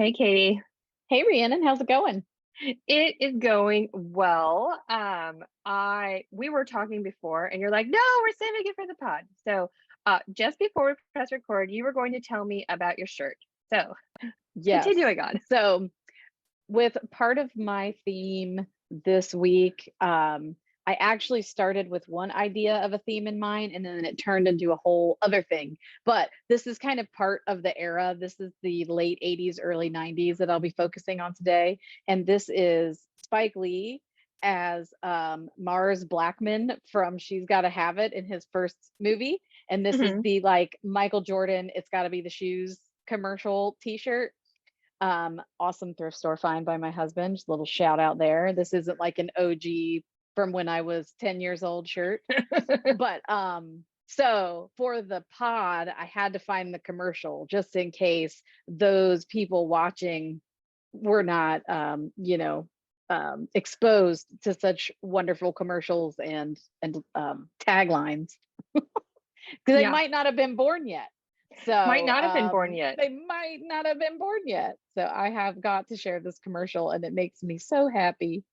Hey, Katie. Hey Rhiannon, how's it going? It is going well. I we were talking before, and you're like, "No, we're saving it for the pod." So, just before we press record, you were going to tell me about your shirt. So, Yes. continuing on. So, with part of my theme this week, I actually started with one idea of a theme in mind, and then it turned into a whole other thing. But this is kind of part of the era. This is the late 80s, early 90s that I'll be focusing on today. And this is Spike Lee as Mars Blackman from She's Gotta Have It in his first movie. And this is Hmm. the like Michael Jordan, It's Gotta Be the Shoes commercial t-shirt. Awesome thrift store find by my husband. Just a little shout out there. This isn't like an OG from when I was 10 years old shirt. But so for the pod, I had to find the commercial just in case those people watching were not exposed to such wonderful commercials and taglines because they Yeah, might not have been born yet. might So not have been born yet. they might not have been born yet. So I have got to share this commercial and it makes me so happy.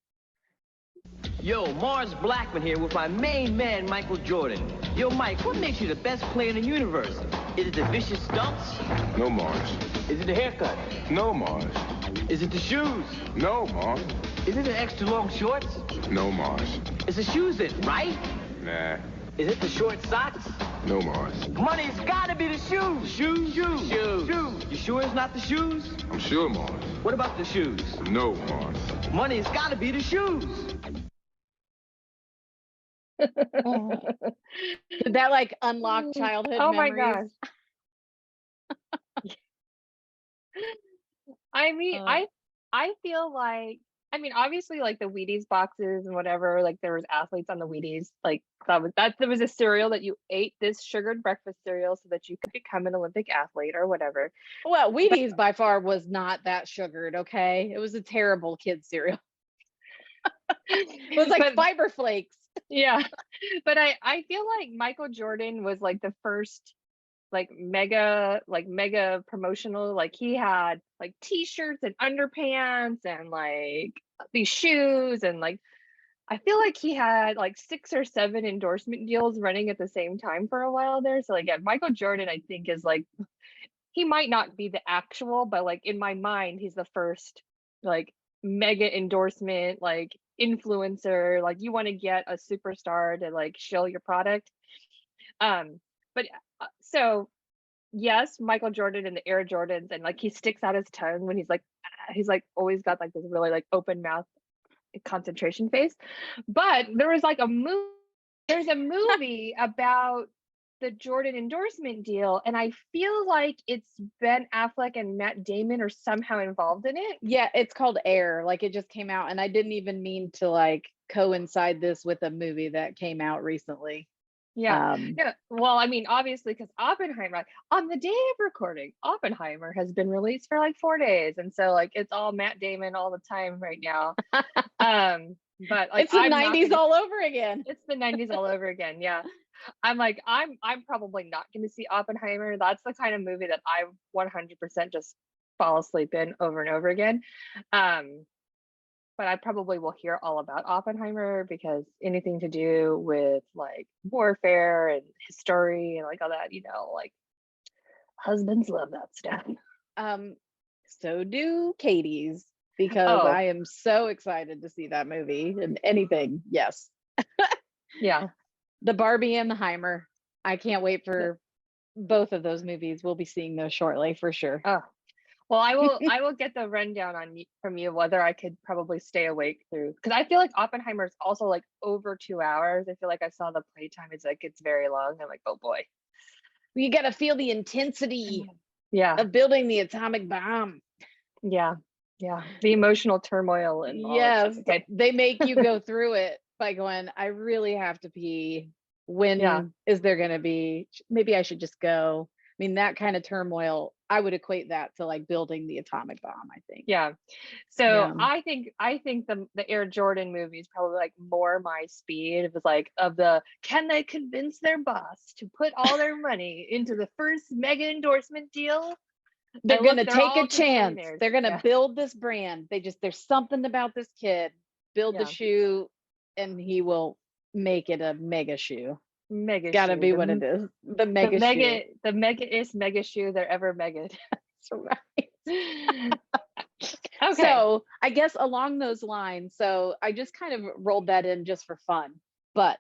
Yo, Mars Blackman here with my main man, Michael Jordan. Yo, Mike, what makes you the best player in the universe? Is it the vicious stunts? No, Mars. Is it the haircut? No, Mars. Is it the shoes? No, Mars. Is it the extra long shorts? No, Mars. It's the shoes it, right? Nah. Is it the short socks? No, Mars. Money's gotta be the shoes. Shoes. Shoes. You sure it's not the shoes? I'm sure, Mars. What about the shoes? No, Mars. Money's gotta be the shoes. Oh. Did that like unlock childhood Oh my memories? gosh. I mean, Uh, I feel like obviously like the Wheaties boxes and whatever, like there was athletes on the Wheaties, like that there was a cereal that you ate, this sugared breakfast cereal so that you could become an Olympic athlete or whatever. well, But Wheaties by far was not that sugared, okay? It was a terrible kid cereal. It was like but Fiber Flakes. yeah, but I feel like Michael Jordan was like the first like mega promotional, like he had like t-shirts and underpants and like these shoes and like I feel like he had like 6 or 7 endorsement deals running at the same time for a while there. So like yeah, Michael Jordan I think is like he might not be the actual, but like in my mind he's the first like mega endorsement like influencer, like you want to get a superstar to like show your product. But so yes, Michael Jordan and the Air Jordans, and like he sticks out his tongue when he's like, he's like always got like this really like open mouth concentration face. But there was like there's a movie about the Jordan endorsement deal, and I feel like it's Ben Affleck and Matt Damon are somehow involved in it. Yeah, it's called Air. Like it just came out, and I didn't even mean to like coincide this with a movie that came out recently. Yeah. Um, Yeah. Well, I mean, obviously, because Oppenheimer, on the day of recording, Oppenheimer has been released for like 4 days. And so like it's all Matt Damon all the time right now. But like it's the I'm not 90s gonna all over again. it's the 90s all over again. Yeah. I'm probably not gonna see Oppenheimer. That's the kind of movie that I 100% just fall asleep in over and over again. Um, but I probably will hear all about Oppenheimer because anything to do with like warfare and history and like all that, like husbands love that stuff. Um, so do Katie's because Oh, I am so excited to see that movie and anything. Yes. yeah. The Barbie and the Heimer. I can't wait Yeah. for both of those movies. We'll be seeing those shortly for sure. Oh, well, I will get the rundown from you whether I could probably stay awake through because I feel like Oppenheimer is also like over 2 hours. I feel like I saw the playtime. It's like it's very long. I'm like, oh boy. You got to feel the intensity Yeah. of building the atomic bomb. Yeah. Yeah. The emotional turmoil and all that Yes, stuff. Okay. they make you go through it by going, I really have to pee. Yeah. When is there going to be? Maybe I should just go. I mean, that kind of turmoil, I would equate that to like building the atomic bomb, I think. Yeah. So Yeah. I think the Air Jordan movie is probably like more my speed. It was like of the can they convince their boss to put all their money into the first mega endorsement deal? They're And look, gonna they're take all a just chance. millionaires. They're gonna Yeah. build this brand. There's something about this kid. Build the Yeah. shoe, and he will make it a mega shoe. Mega Gotta shoe. be what it is. The mega shoe. The mega-ist mega shoe they're ever mega. That's right. Okay. So I guess along those lines, so I just kind of rolled that in just for fun. But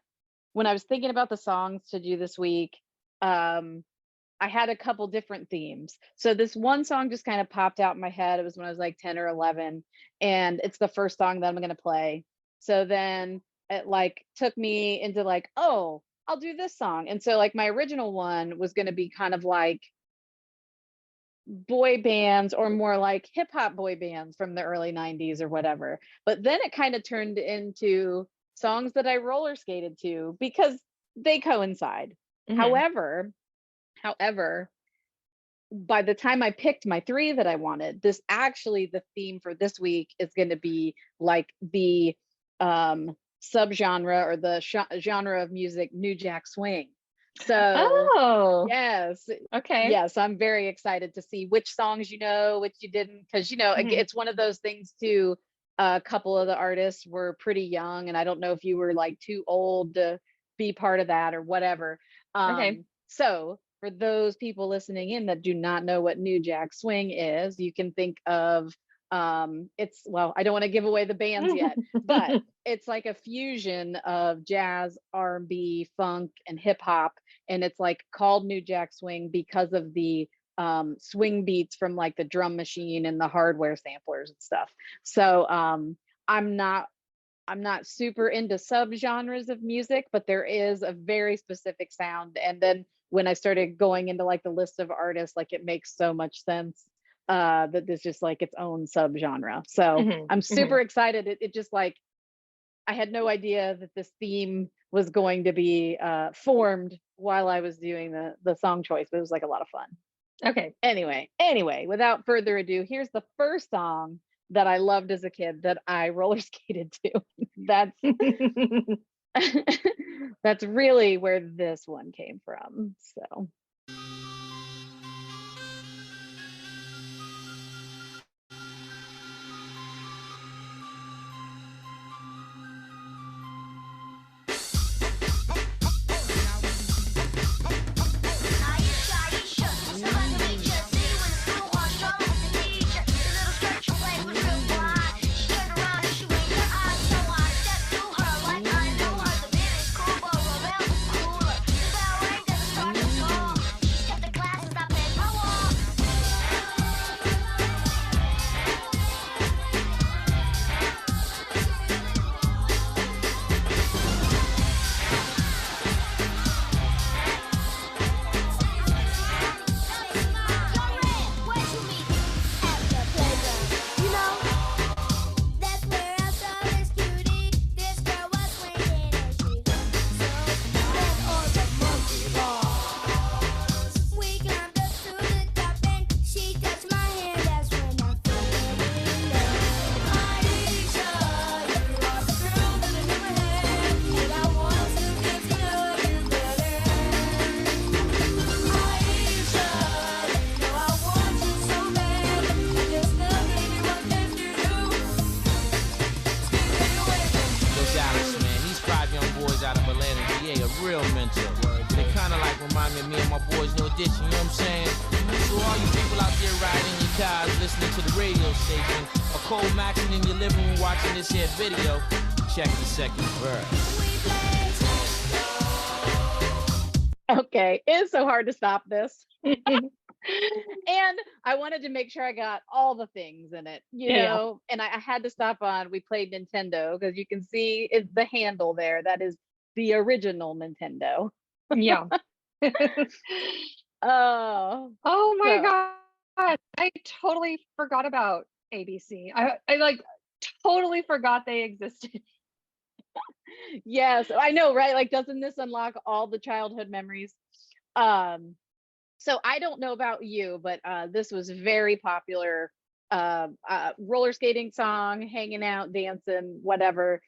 when I was thinking about the songs to do this week, I had a couple different themes. So this one song just kind of popped out in my head. It was when I was like 10 or 11, and it's the first song that I'm going to play. So then it like took me into like, oh, I'll do this song. And so like my original one was going to be kind of like boy bands or more like hip hop boy bands from the early 90s or whatever. But then it kind of turned into songs that I roller skated to because they coincide. Mhm. However, by the time I picked my three that I wanted, the theme for this week is going to be like the subgenre or the genre of music, New Jack Swing. So Oh. yes, Okay. yes, I'm very excited to see which songs you know, which you didn't, because Mhm. it's one of those things too. A couple of the artists were pretty young, and I don't know if you were like too old to be part of that or whatever. Okay. So for those people listening in that do not know what New Jack Swing is, you can think of it's, well, I don't want to give away the bands yet, but it's like a fusion of jazz, R&B, funk, and hip hop, and it's like called New Jack Swing because of the swing beats from like the drum machine and the hardware samplers and stuff. So I'm not super into subgenres of music, but there is a very specific sound. And then when I started going into like the list of artists, like it makes so much sense that there's just like its own subgenre. So Mhm. I'm Mhm. super excited. It just like, I had no idea that this theme was going to be formed while I was doing the song choice, but it was like a lot of fun. Okay. Anyway, without further ado, here's the first song that I loved as a kid that I roller skated to. That's really where this one came from. So real mentor. They kinda like remind me of me and my boys No Ditch, you know what I'm saying? So all you people out there riding in your cars, listening to the radio station, or cold maxing in your living room watching this here video, check the second verse. okay, it's so hard to stop this. And I wanted to make sure I got all the things in it, you know, and I had to stop on, we played Nintendo because you can see it's the handle there. That is the original Nintendo. Yeah. Oh my so God. I totally forgot about ABC. I like totally forgot they existed. yes, I know, right? Like, doesn't this unlock all the childhood memories? So I don't know about you, but this was very popular roller skating song, hanging out, dancing, whatever.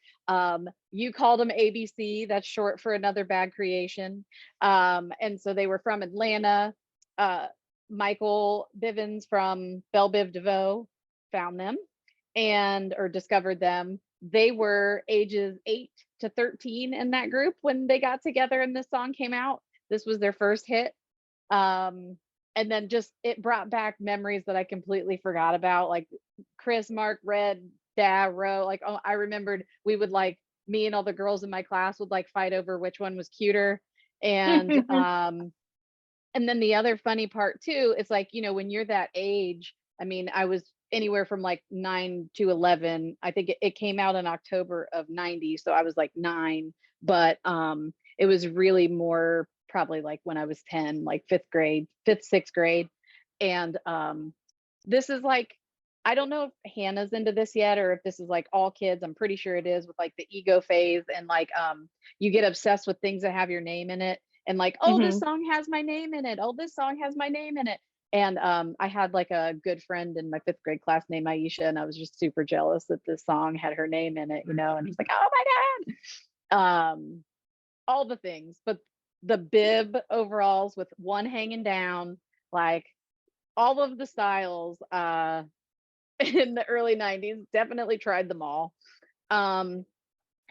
You called them ABC, that's short for Another Bad Creation. And so they were from Atlanta. Michael Bivens from Belle Biv DeVoe found them or discovered them. They were ages 8 to 13 in that group when they got together and this song came out. This was their first hit. And then just it brought back memories that I completely forgot about, like Chris, Mark, Red, Dad, Ro. Like, oh, I remembered we would like me and all the girls in my class would like fight over which one was cuter. And and then the other funny part too is like, you know, when you're that age, I mean, I was anywhere from like 9 to 11. I think it came out in October of 90. So I was like 9, but it was really more probably like when I was 10, like 6th grade. And this is like, I don't know if Hannah's into this yet or if this is like all kids. I'm pretty sure it is, with like the ego phase and like you get obsessed with things that have your name in it. And like, oh, this song has my name in it. Oh, this song has my name in it. And I had like a good friend in my 5th grade class named Aisha, and I was just super jealous that this song had her name in it, you know, and he's like, oh my God. All the things, but the bib overalls with one hanging down, like all of the styles in the early 90s, definitely tried them all.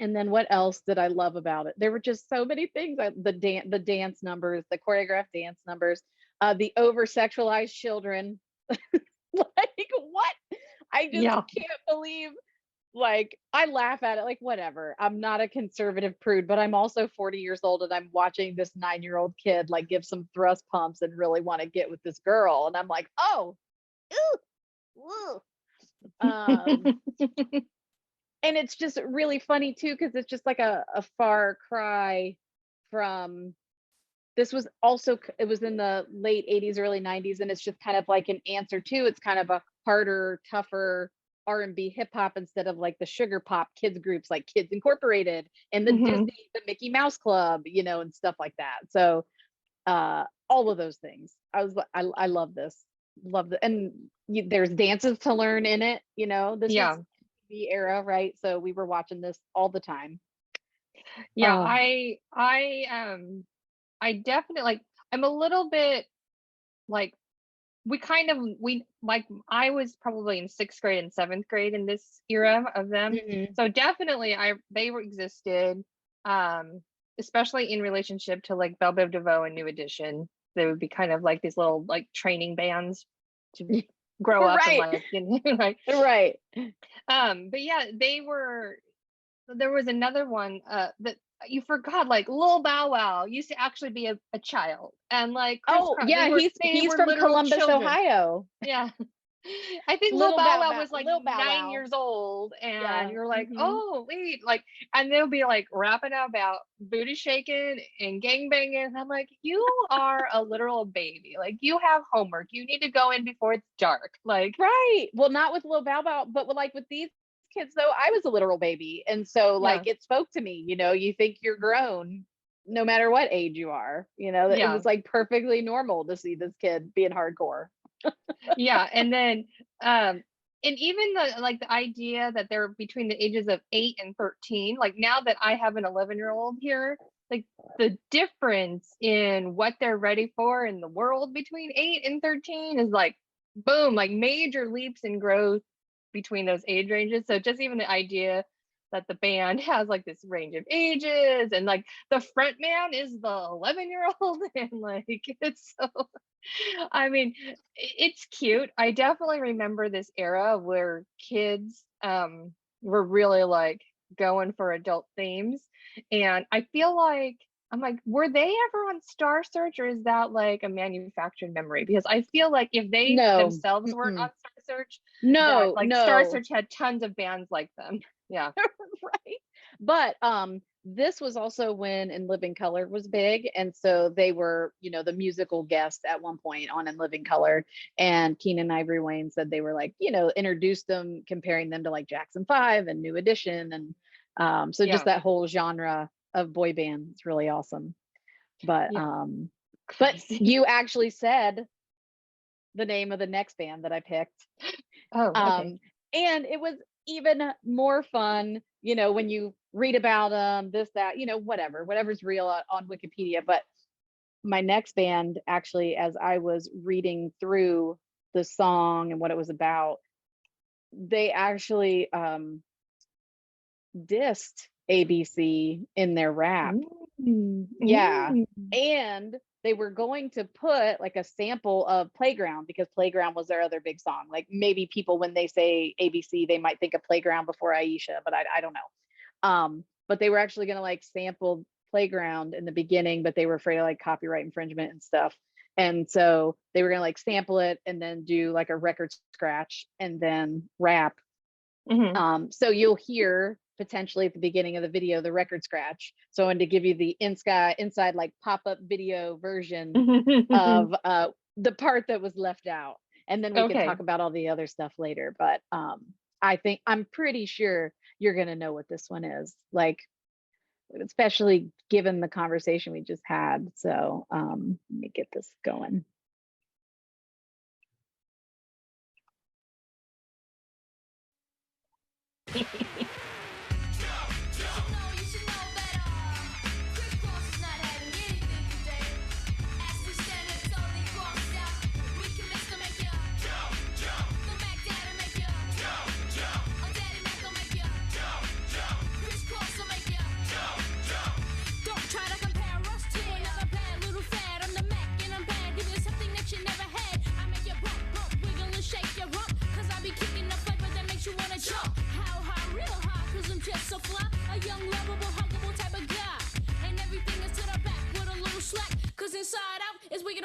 And then what else did I love about it? There were just so many things. The dance numbers, the choreographed dance numbers, the over sexualized children. Like what? I just can't believe. Like I laugh at it. Like whatever. I'm not a conservative prude, but I'm also 40 years old, and I'm watching this 9-year-old kid like give some thrust pumps and really want to get with this girl, and I'm like, oh, ooh, ooh. And it's just really funny too, because it's just like a far cry from this was also, it was in the late 80s, early 90s, and it's just kind of like an answer to, it's kind of a harder, tougher R&B hip hop instead of like the sugar pop kids groups like Kids Incorporated and the Disney, the Mickey Mouse Club, you know, and stuff like that. So all of those things. I love this. And there's dances to learn in it, you know. This was the era, right? So we were watching this all the time. I definitely like, I'm a little bit like, I was probably in 6th grade and 7th grade in this era of them. So definitely they were existed, especially in relationship to like Belle Biv DeVoe and New Edition. They would be kind of like these little like training bands to grow up and like, you know, like, right. But yeah, there was another one that you forgot, like Lil Bow Wow used to actually be a child, and like he's from Columbus, children. Ohio. Yeah. I think Lil Bow Wow was like 9 years old, and you're like, oh wait, like, and they'll be like rapping about booty shaking and gang banging, and I'm like, you are a literal baby, like you have homework, you need to go in before it's dark, like. Right. Well, not with Lil Bow Wow, but like with these kids though, I was a literal baby, and so like it spoke to me, you know. You think you're grown no matter what age you are, you know. It was like perfectly normal to see this kid being hardcore. And then and even the idea that they're between the ages of 8 and 13, like now that I have an 11-year-old here, like the difference in what they're ready for in the world between 8 and 13 is like boom, like major leaps in growth between those age ranges. So just even the idea that the band has like this range of ages, and like the front man is the 11-year-old, and like it's so, I mean, it's cute. I definitely remember this era where kids were really like going for adult themes, and I feel like I'm like, were they ever on Star Search, or is that like a manufactured memory? Because I feel like if they themselves weren't on Star Search, Star Search had tons of bands like them. Yeah. Right. But this was also when In Living Color was big, and so they were, you know, the musical guest at one point on In Living Color, and Keenan Ivory Wayne said they were like, you know, introduced them, comparing them to like Jackson 5 and New Edition, and just that whole genre of boy band. It's really awesome. But but you actually said the name of the next band that I picked. And it was even more fun, you know, when you read about them, this, that, you know, whatever's real on Wikipedia. But my next band, actually, as I was reading through the song and what it was about, they actually dissed ABC in their rap. Yeah. And they were going to put like a sample of Playground, because Playground was their other big song. Like maybe people, when they say ABC, they might think of Playground before Aisha, but I don't know. But they were actually going to like sample Playground in the beginning, but they were afraid of like copyright infringement and stuff. And so they were going to like sample it and then do like a record scratch and then rap. So you'll hear potentially at the beginning of the video the record scratch. So I wanted to give you the inside like pop-up video version of the part that was left out, and then we can talk about all the other stuff later. But I'm pretty sure you're gonna know what this one is, like, especially given the conversation we just had. So let me get this going. Inside out is wiggin'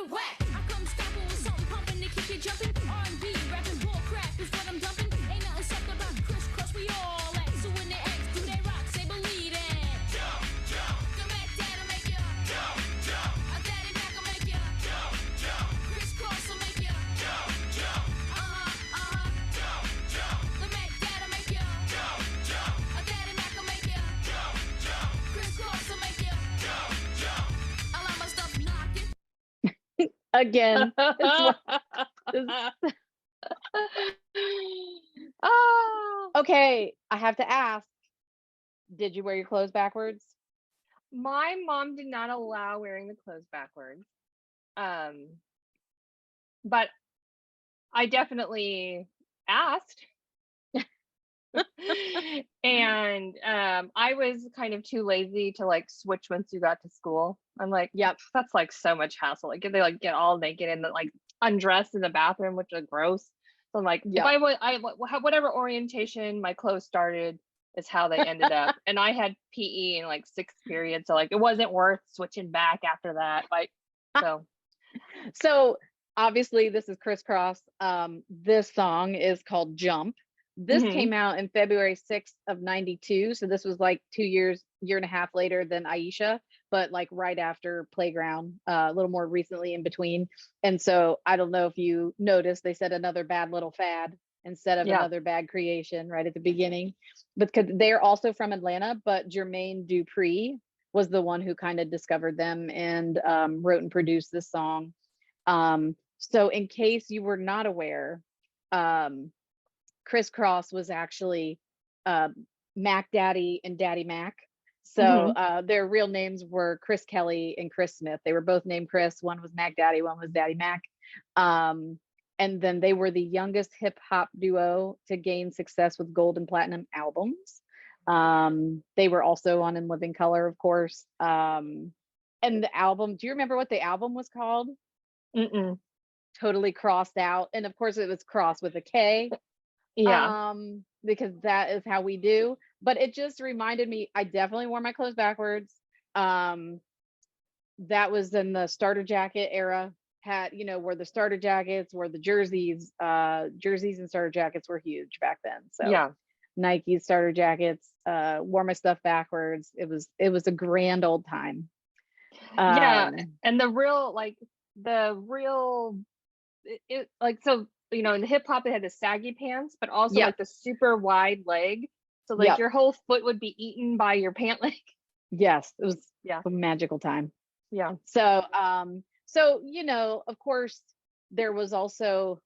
whack. I come stopping with something pumping to keep you jumping. R&B, rapping, bull crap is what I'm dumping. Ain't nothing soft about crisscross, we all at. So when they ask, do they rock? Say believe it. Jump, jump. The Mac Dad'll make you. Jump, jump. A Daddy Mac will make you. Jump, jump. Crisscross will make you. Jump, jump. Jump, jump. The Mac Dad'll make you. Jump, jump. A Daddy Mac will make you. Jump, jump. Crisscross will make you. Jump, jump. Again, okay, I have to ask, did you wear your clothes backwards? My mom did not allow wearing the clothes backwards. But I definitely asked. And I was kind of too lazy to like switch once you got to school. I'm like, yep, that's like so much hassle. Like if they like get all naked and like undressed in the bathroom, which is gross. So I'm like, if I whatever orientation my clothes started is how they ended up. And I had PE in like 6th period, so like it wasn't worth switching back after that. Like so obviously this is Crisscross. This song is called Jump. This came out in February 6th of 92. So this was like 2 years, year and a half later than Aisha, but like right after Playground, a little more recently in between. And so I don't know if you noticed, they said another bad little fad instead of another bad creation right at the beginning. Because they're also from Atlanta, but Jermaine Dupri was the one who kind of discovered them and wrote and produced this song. So in case you were not aware, Crisscross was actually Mac Daddy and Daddy Mac. So their real names were Chris Kelly and Chris Smith. They were both named Chris. One was Mac Daddy, one was Daddy Mac. And then they were the youngest hip hop duo to gain success with gold and platinum albums. They were also on In Living Color, of course. And the album, do you remember what the album was called? Totally Crossed Out. And of course it was crossed with a K. Because that is how we do. But it just reminded me, I definitely wore my clothes backwards. That was in the starter jacket era. Had, wore the starter jackets, wore the jerseys. Jerseys and starter jackets were huge back then. So Nike starter jackets, wore my stuff backwards. It was a grand old time. And the real so in the hip hop they had the saggy pants, but also like the super wide leg. So like your whole foot would be eaten by your pant leg. Yes, it was a magical time. So of course there was also,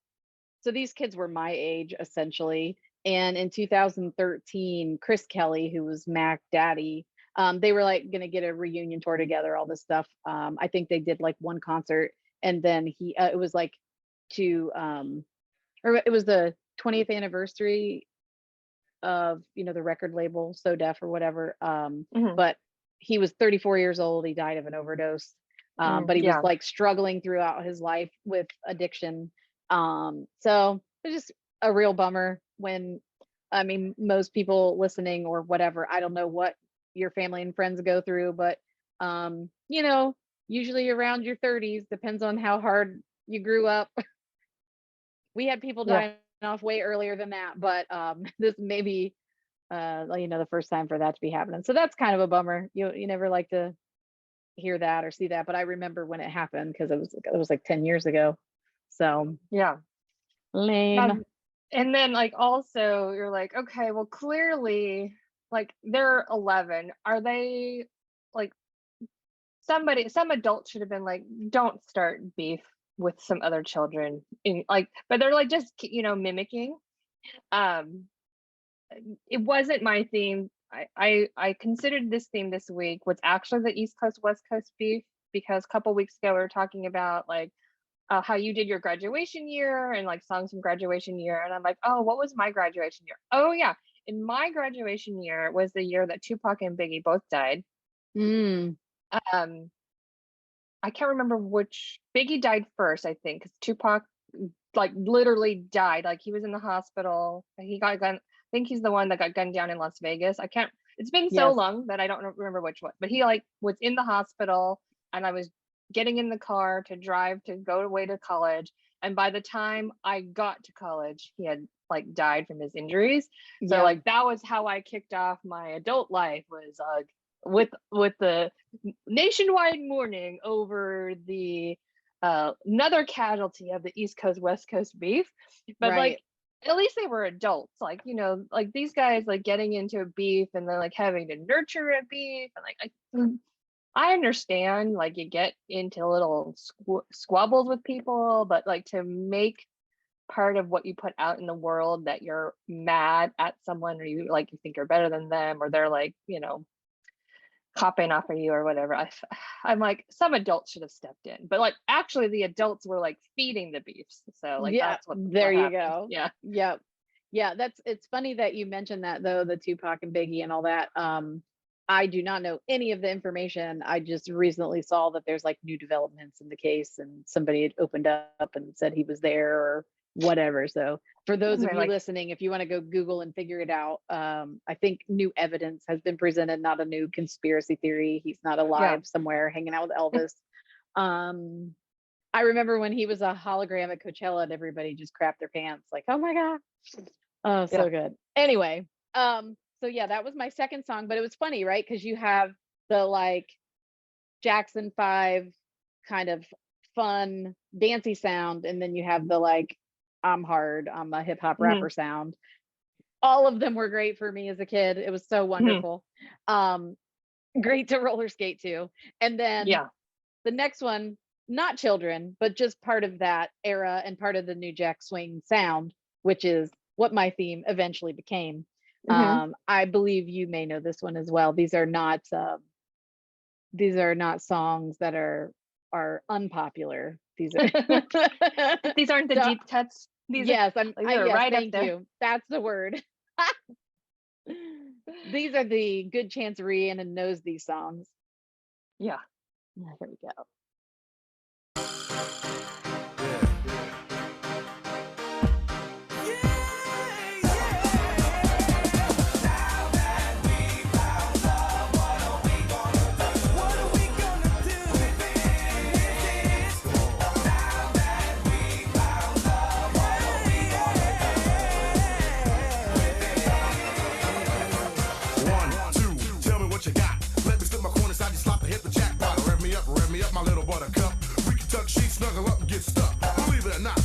so these kids were my age essentially. And in 2013, Chris Kelly, who was Mac Daddy, They were like going to get a reunion tour together, all this stuff. I think they did like one concert, and then it was like to, or it was the 20th anniversary of, the record label, So Def or whatever. Mhm. But he was 34 years old. He died of an overdose. But he was Yeah. like struggling throughout his life with addiction. So it's just a real bummer when, I mean, most people listening or whatever, I don't know what your family and friends go through, but usually around your 30s, depends on how hard you grew up. We had people Yeah. dying off way earlier than that, but this may be the first time for that to be happening. So that's kind of a bummer. You never like to hear that or see that, but I remember when it happened because it was like 10 years ago. So Yeah. lame. And then like also you're like, okay, well clearly like they're 11. Are they like some adult should have been like, don't start beef with some other children in like, but they're like just mimicking. It wasn't my theme. I considered this theme this week was actually the East Coast West Coast beef, because a couple weeks ago we were talking about like how you did your graduation year and like songs from graduation year, and I'm like, oh, what was my graduation year? Oh yeah, in my graduation year was the year that Tupac and Biggie both died. I can't remember which. Biggie died first, I think, because Tupac like literally died. Like he was in the hospital. He got gunned. I think he's the one that got gunned down in Las Vegas. I can't. It's been so Yes. long that I don't remember which one. But he like was in the hospital, and I was getting in the car to drive to go away to college. And by the time I got to college, he had like died from his injuries. So Yeah. like that was how I kicked off my adult life, was with the nationwide mourning over the another casualty of the East Coast West Coast beef. But Right. like at least they were adults, like like these guys like getting into a beef and then like having to nurture a beef, and like I understand like you get into little squabbles with people, but like to make part of what you put out in the world that you're mad at someone, or you think you're better than them, or they're like copping off of you or whatever. I'm like, some adults should have stepped in, but like actually the adults were like feeding the beefs. So like Yeah, that's what there you happened. go. Yeah. Yep. Yeah, it's funny that you mentioned that though, the Tupac and Biggie and all that. I do not know any of the information. I just recently saw that there's like new developments in the case, and somebody had opened up and said he was there or whatever. So for those of They're you like, listening, if you want to go Google and figure it out, I think new evidence has been presented, not a new conspiracy theory. He's not alive somewhere hanging out with Elvis. I remember when he was a hologram at Coachella and everybody just crapped their pants like, oh my God. Oh, so good. Anyway, so yeah, that was my second song, but it was funny, right? Because you have the like Jackson 5 kind of fun, dancey sound, and then you have the like, I'm a hip hop rapper sound. All of them were great for me as a kid. It was so wonderful. Great to roller skate to. And then the next one, not children, but just part of that era and part of the New Jack Swing sound, which is what my theme eventually became. I believe you may know this one as well. These are not songs that are unpopular. These are these aren't the deep cuts. These yes, are right up thank there. you. That's the word. These are the good chance Rhiannon knows these songs. Yeah. Here we go.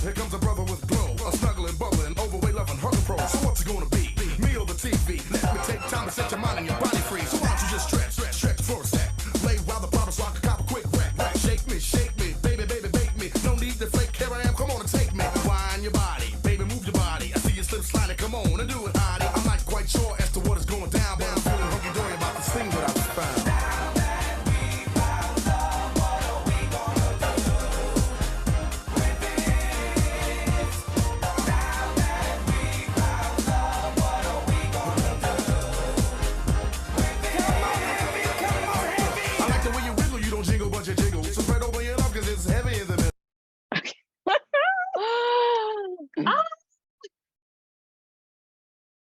Here comes a brother with glow, a snuggling, bubbling, overweight, loving, hurting pro. So what's it gonna be? Me or the TV? Let me take time to set your mind and your body free. So why don't you just stretch for a sec? Lay while the problems rock a cop a quick wreck. Shake me, baby, bake me. No need to fake, here I am, come on and take me. Wind your body, baby, move your body. I see you slip sliding, come on and do it, Heidi. I'm not quite sure as to what is going down, but I'm feeling hunky-dory about this thing that I found.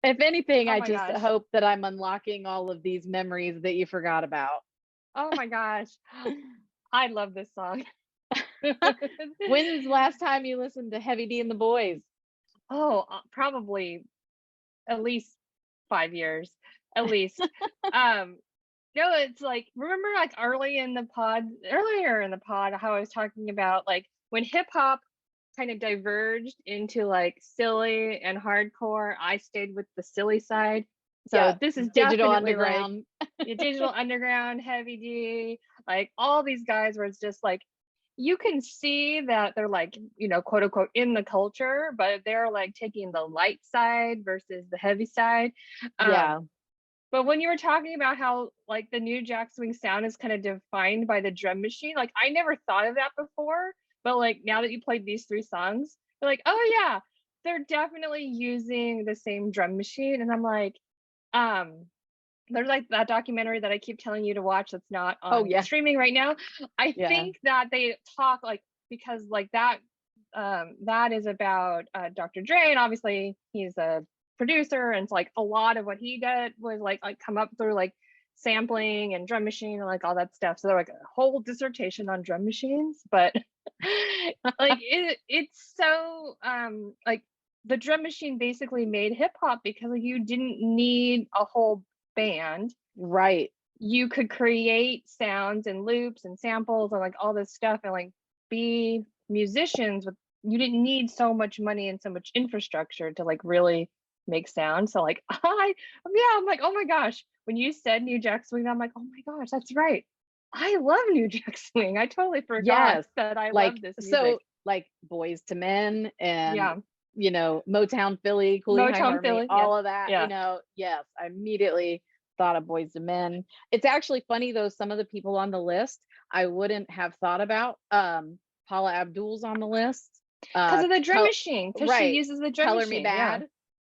If anything, Oh I my just gosh. hope that I'm unlocking all of these memories that you forgot about. Oh my gosh. I love this song. When's the last time you listened to Heavy D and the Boys? Oh, probably at least 5 years, at least. Um, no, it's like, remember like earlier in the pod, how I was talking about like when hip hop kind of diverged into like silly and hardcore, I stayed with the silly side. So Yeah, this is Digital definitely like Underground. your Digital Underground, Heavy D, like all these guys where it's just like you can see that they're like, quote unquote in the culture, but they're like taking the light side versus the heavy side. Yeah, But when you were talking about how like the new Jack Swing sound is kind of defined by the drum machine, like I never thought of that before. But like now that you played these three songs, you're like, oh yeah, they're definitely using the same drum machine. And I'm like, um, there's like that documentary that I keep telling you to watch that's not oh on yeah, streaming right now. I yeah, think that they talk like because like that is about Dr. Dre, and obviously he's a producer, and it's like a lot of what he did was like come up through like sampling and drum machine and like all that stuff. So they're like a whole dissertation on drum machines, but like it's so like the drum machine basically made hip hop because like, you didn't need a whole band. right. You could create sounds and loops and samples and like all this stuff and like be musicians with you didn't need so much money and so much infrastructure to like really make sound. So like I'm like, oh my gosh, when you said New Jack Swing, I'm like, oh my gosh, that's right. I love New Jack Swing. I totally forgot Yes, that I love like this music. so, like Boys to Men and Yeah. Motown Philly, Cooley High Motown Harmony, Philly. Yeah. all of that. Yeah. Yes, I immediately thought of Boys to Men. It's actually funny though, some of the people on the list I wouldn't have thought about. Paula Abdul's on the list. Because of the drum Col- machine, because she right, uses the drum Color Me machine. Yeah. Bad,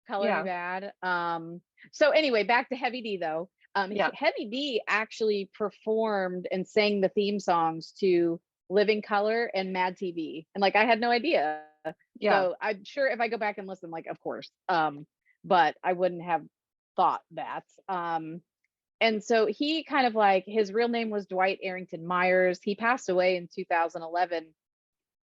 Color Me Yeah. Bad. So anyway, back to Heavy D though. Yeah. Heavy D actually performed and sang the theme songs to Living Color and Mad TV, and like I had no idea. Yeah. So I'm sure if I go back and listen, like of course, but I wouldn't have thought that. And so he kind of like his real name was Dwight Arrington Myers. He passed away in 2011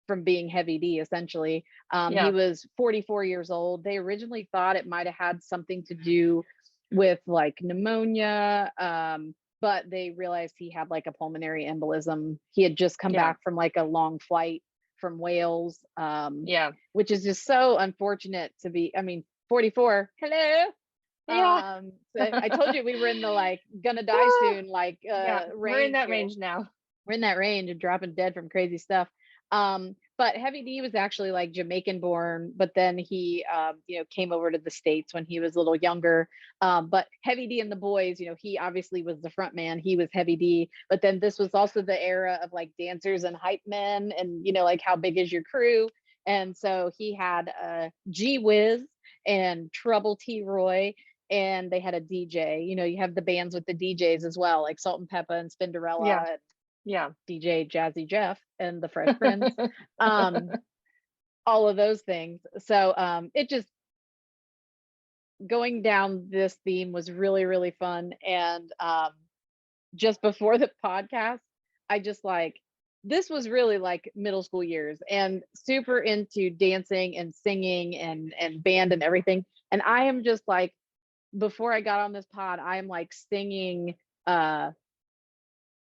from being Heavy D, essentially. He Yeah. was 44 years old. They originally thought it might have had something to do with like pneumonia, but they realized he had like a pulmonary embolism. He had just come Yeah. back from like a long flight from Wales, Yeah. which is just so unfortunate to be. I mean, 44. Hello. Yeah. So I told you we were in the like gonna die soon, like Yeah. We're in range that here. range now. We're in that range of dropping dead from crazy stuff. But Heavy D was actually like Jamaican born, but then he came over to the States when he was a little younger. But Heavy D and the Boys, he obviously was the front man. He was Heavy D, but then this was also the era of like dancers and hype men and like how big is your crew? And so he had G Wiz and Trouble T Roy, and they had a DJ. You have the bands with the DJs as well, like Salt and Peppa and Spinderella Yeah. and Yeah. DJ Jazzy Jeff and the Fresh Prince, all of those things. So it just going down this theme was really, really fun. And just before the podcast, I just like this was really like middle school years and super into dancing and singing and band and everything. And I am just like, before I got on this pod, I am like singing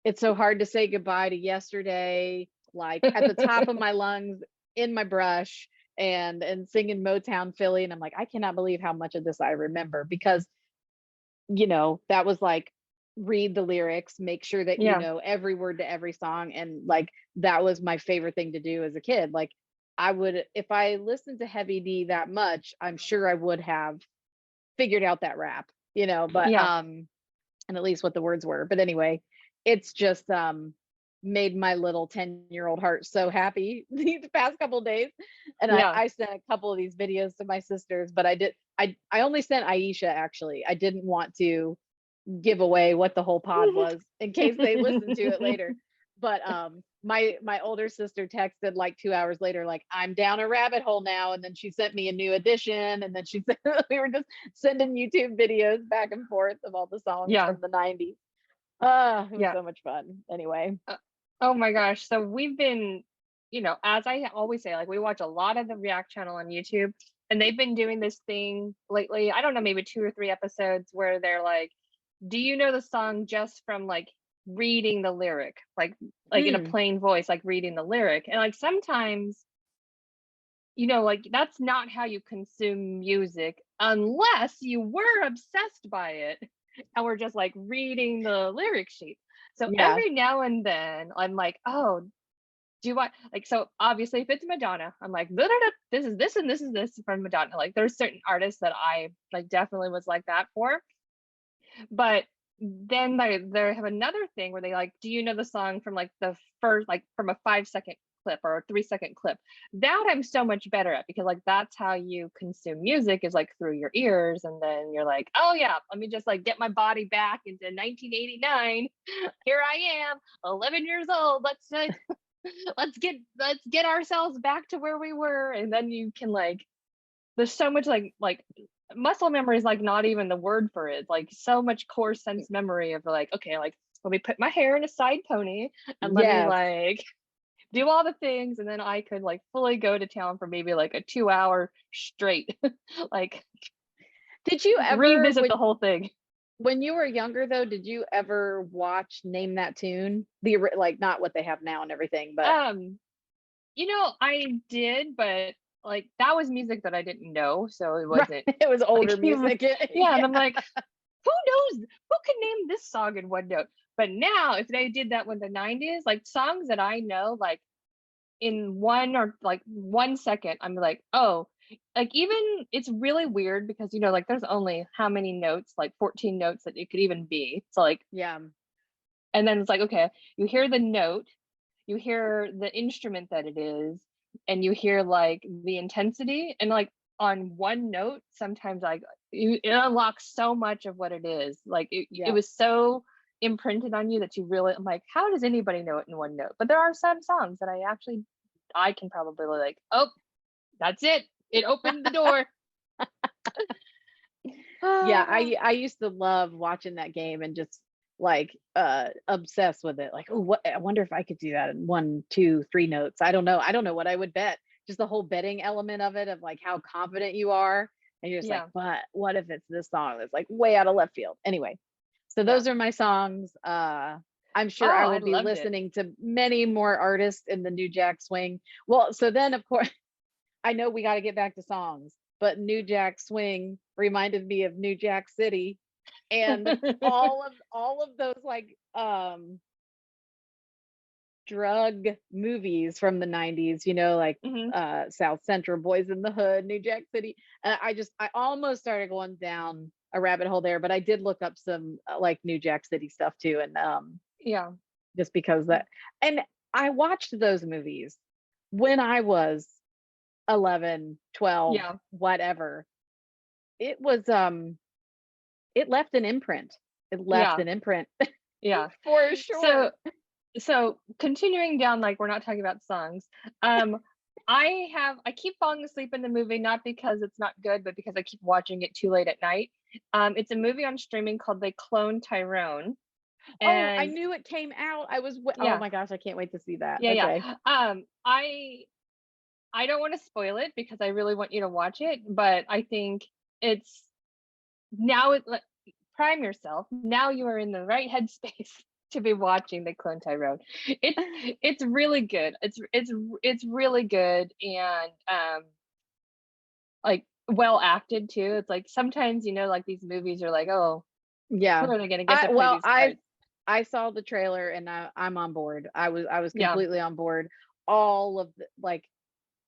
It's So Hard to Say Goodbye to Yesterday, like at the top of my lungs in my brush and singing Motown Philly. And I'm like, I cannot believe how much of this I remember because, that was like, read the lyrics, make sure that you Yeah. know every word to every song. And like, that was my favorite thing to do as a kid. Like I would, if I listened to Heavy D that much, I'm sure I would have figured out that rap, but, Yeah. and at least what the words were. But anyway, it's just made my little 10-year-old heart so happy these past couple of days. And Yeah. I sent a couple of these videos to my sisters, but I only sent Aisha, actually. I didn't want to give away what the whole pod was in case they listen to it later. But my older sister texted like 2 hours later, like, I'm down a rabbit hole now. And then she sent me a new edition. And then she said we were just sending YouTube videos back and forth of all the songs Yeah. from the 90s. It was Yeah. so much fun. Anyway. Oh my gosh. So we've been, as I always say, like we watch a lot of the React channel on YouTube, and they've been doing this thing lately. I don't know, maybe 2 or 3 episodes where they're like, do you know the song just from like reading the lyric, like in a plain voice, like reading the lyric? And like sometimes, like that's not how you consume music unless you were obsessed by it and we're just like reading the lyric sheet. So Yeah. every now and then I'm like, oh, do I like, so obviously if it's Madonna, I'm like, this is this and this is this from Madonna. Like there's certain artists that I like definitely was like that for. But then they have another thing where they like, do you know the song from like the first, like from a 5-second clip or a 3-second clip? That I'm so much better at, because like that's how you consume music, is like through your ears. And then you're like, oh yeah, let me just like get my body back into 1989. Here I am, 11 years old. Let's get ourselves back to where we were. And then you can like, there's so much like muscle memory is like not even the word for it. It's like so much core sense memory of like, okay, like let me put my hair in a side pony and let me like do all the things, and then I could like fully go to town for maybe like a 2-hour straight like Did you ever revisit the whole thing. When you were younger though, did you ever watch Name That Tune? Like not what they have now and everything, but I did, but like that was music that I didn't know, so it wasn't it was older like, music. yeah, and I'm like, who knows, who can name this song in one note? But now if they did that with the 90s, like songs that I know like in 1 second, I'm like, oh, like even it's really weird because like there's only how many notes, like 14 notes that it could even be. So like, yeah. and then it's like, okay, you hear the note, you hear the instrument that it is, and you hear like the intensity, and like on one note sometimes like it unlocks so much of what it is. Like it was so imprinted on you that you really, I'm like, how does anybody know it in one note? But there are some songs that I can probably like, oh, that's it, it opened the door. Yeah, I used to love watching that game and just like obsessed with it. Like, oh, what, I wonder if I could do that in 1, 2, 3 notes. I don't know what I would bet. Just the whole betting element of it, of like how confident you are, and you're just like, but what if it's this song that's like way out of left field? Anyway, so those are my songs. I'm sure I will be listening to many more artists in the New Jack Swing. Well, so then of course I know we got to get back to songs, but New Jack Swing reminded me of New Jack City and all of those like drug movies from the 90s, like South Central, Boys in the Hood, New Jack City. I almost started going down a rabbit hole there, but I did look up some like New Jack City stuff too, and just because that, and I watched those movies when I was 11, 12, whatever. It was it left an imprint. Yeah, for sure. So continuing down, like we're not talking about songs. I keep falling asleep in the movie, not because it's not good, but because I keep watching it too late at night. It's a movie on streaming called They Clone Tyrone. And I knew it came out. Oh my gosh, I can't wait to see that. Yeah. I don't want to spoil it because I really want you to watch it, but I think it's now prime yourself. Now you are in the right headspace to be watching The Clone Tyrone. It's really good. It's really good, and like well acted too. It's like sometimes like these movies are like, oh yeah, who are they gonna get to play these parts? I saw the trailer and I'm on board. I was completely on board. All of like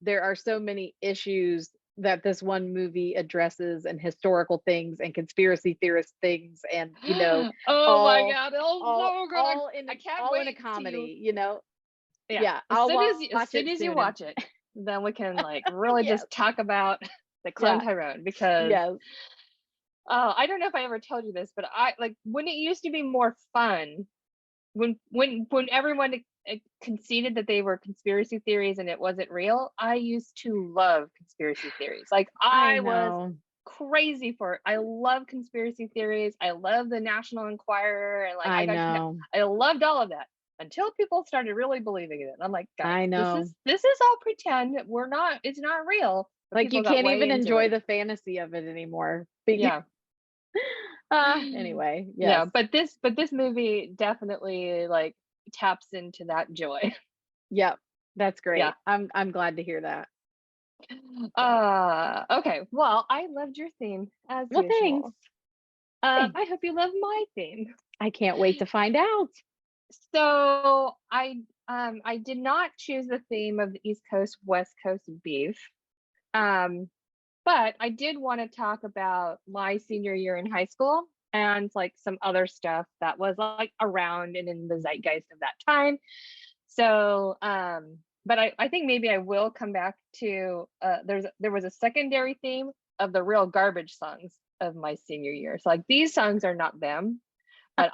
there are so many issues that this one movie addresses, and historical things and conspiracy theorist things, and oh my god, so good. All in a comedy, Yeah. As soon as you watch it, then we can like really just talk about The Clone Tyrone, because I don't know if I ever told you this, but I like when it used to be more fun, when everyone conceded that they were conspiracy theories and it wasn't real, I used to love conspiracy theories. Like I I was know. crazy for it. I love conspiracy theories. I love the National Enquirer, and like I know. I loved all of that until people started really believing in it. I'm like, guys, I know. this is all pretend. It's not real. But Like you people got can't way even into enjoy it. the fantasy of it anymore. But Yeah. anyway, Yeah, yes. but this movie definitely like taps into that joy. Yep. That's Yeah. great. I'm glad to hear that. Okay. Well, I loved your theme as Well, thanks. usual. Thanks. I hope you love my theme. I can't wait to find out. So I did not choose the theme of the East Coast West Coast beef. But I did want to talk about my senior year in high school and like some other stuff that was like around and in the zeitgeist of that time. So but I think maybe I will come back to there was a secondary theme of the real garbage songs of my senior year. So like these songs are not them, but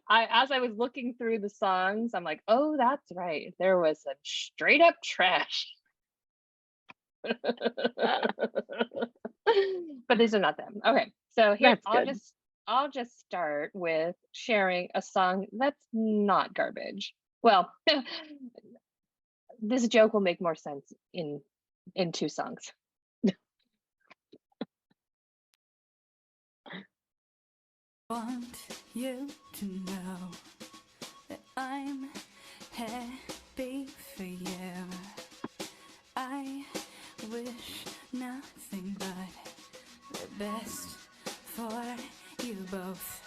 I as I was looking through the songs, I'm like, oh, that's right. There was some straight up trash. But these are not them. Okay, so here That's good. I'll just start with sharing a song that's not garbage. Well, this joke will make more sense in two songs. Want you to know that I'm happy for you. I wish nothing but the best for you both.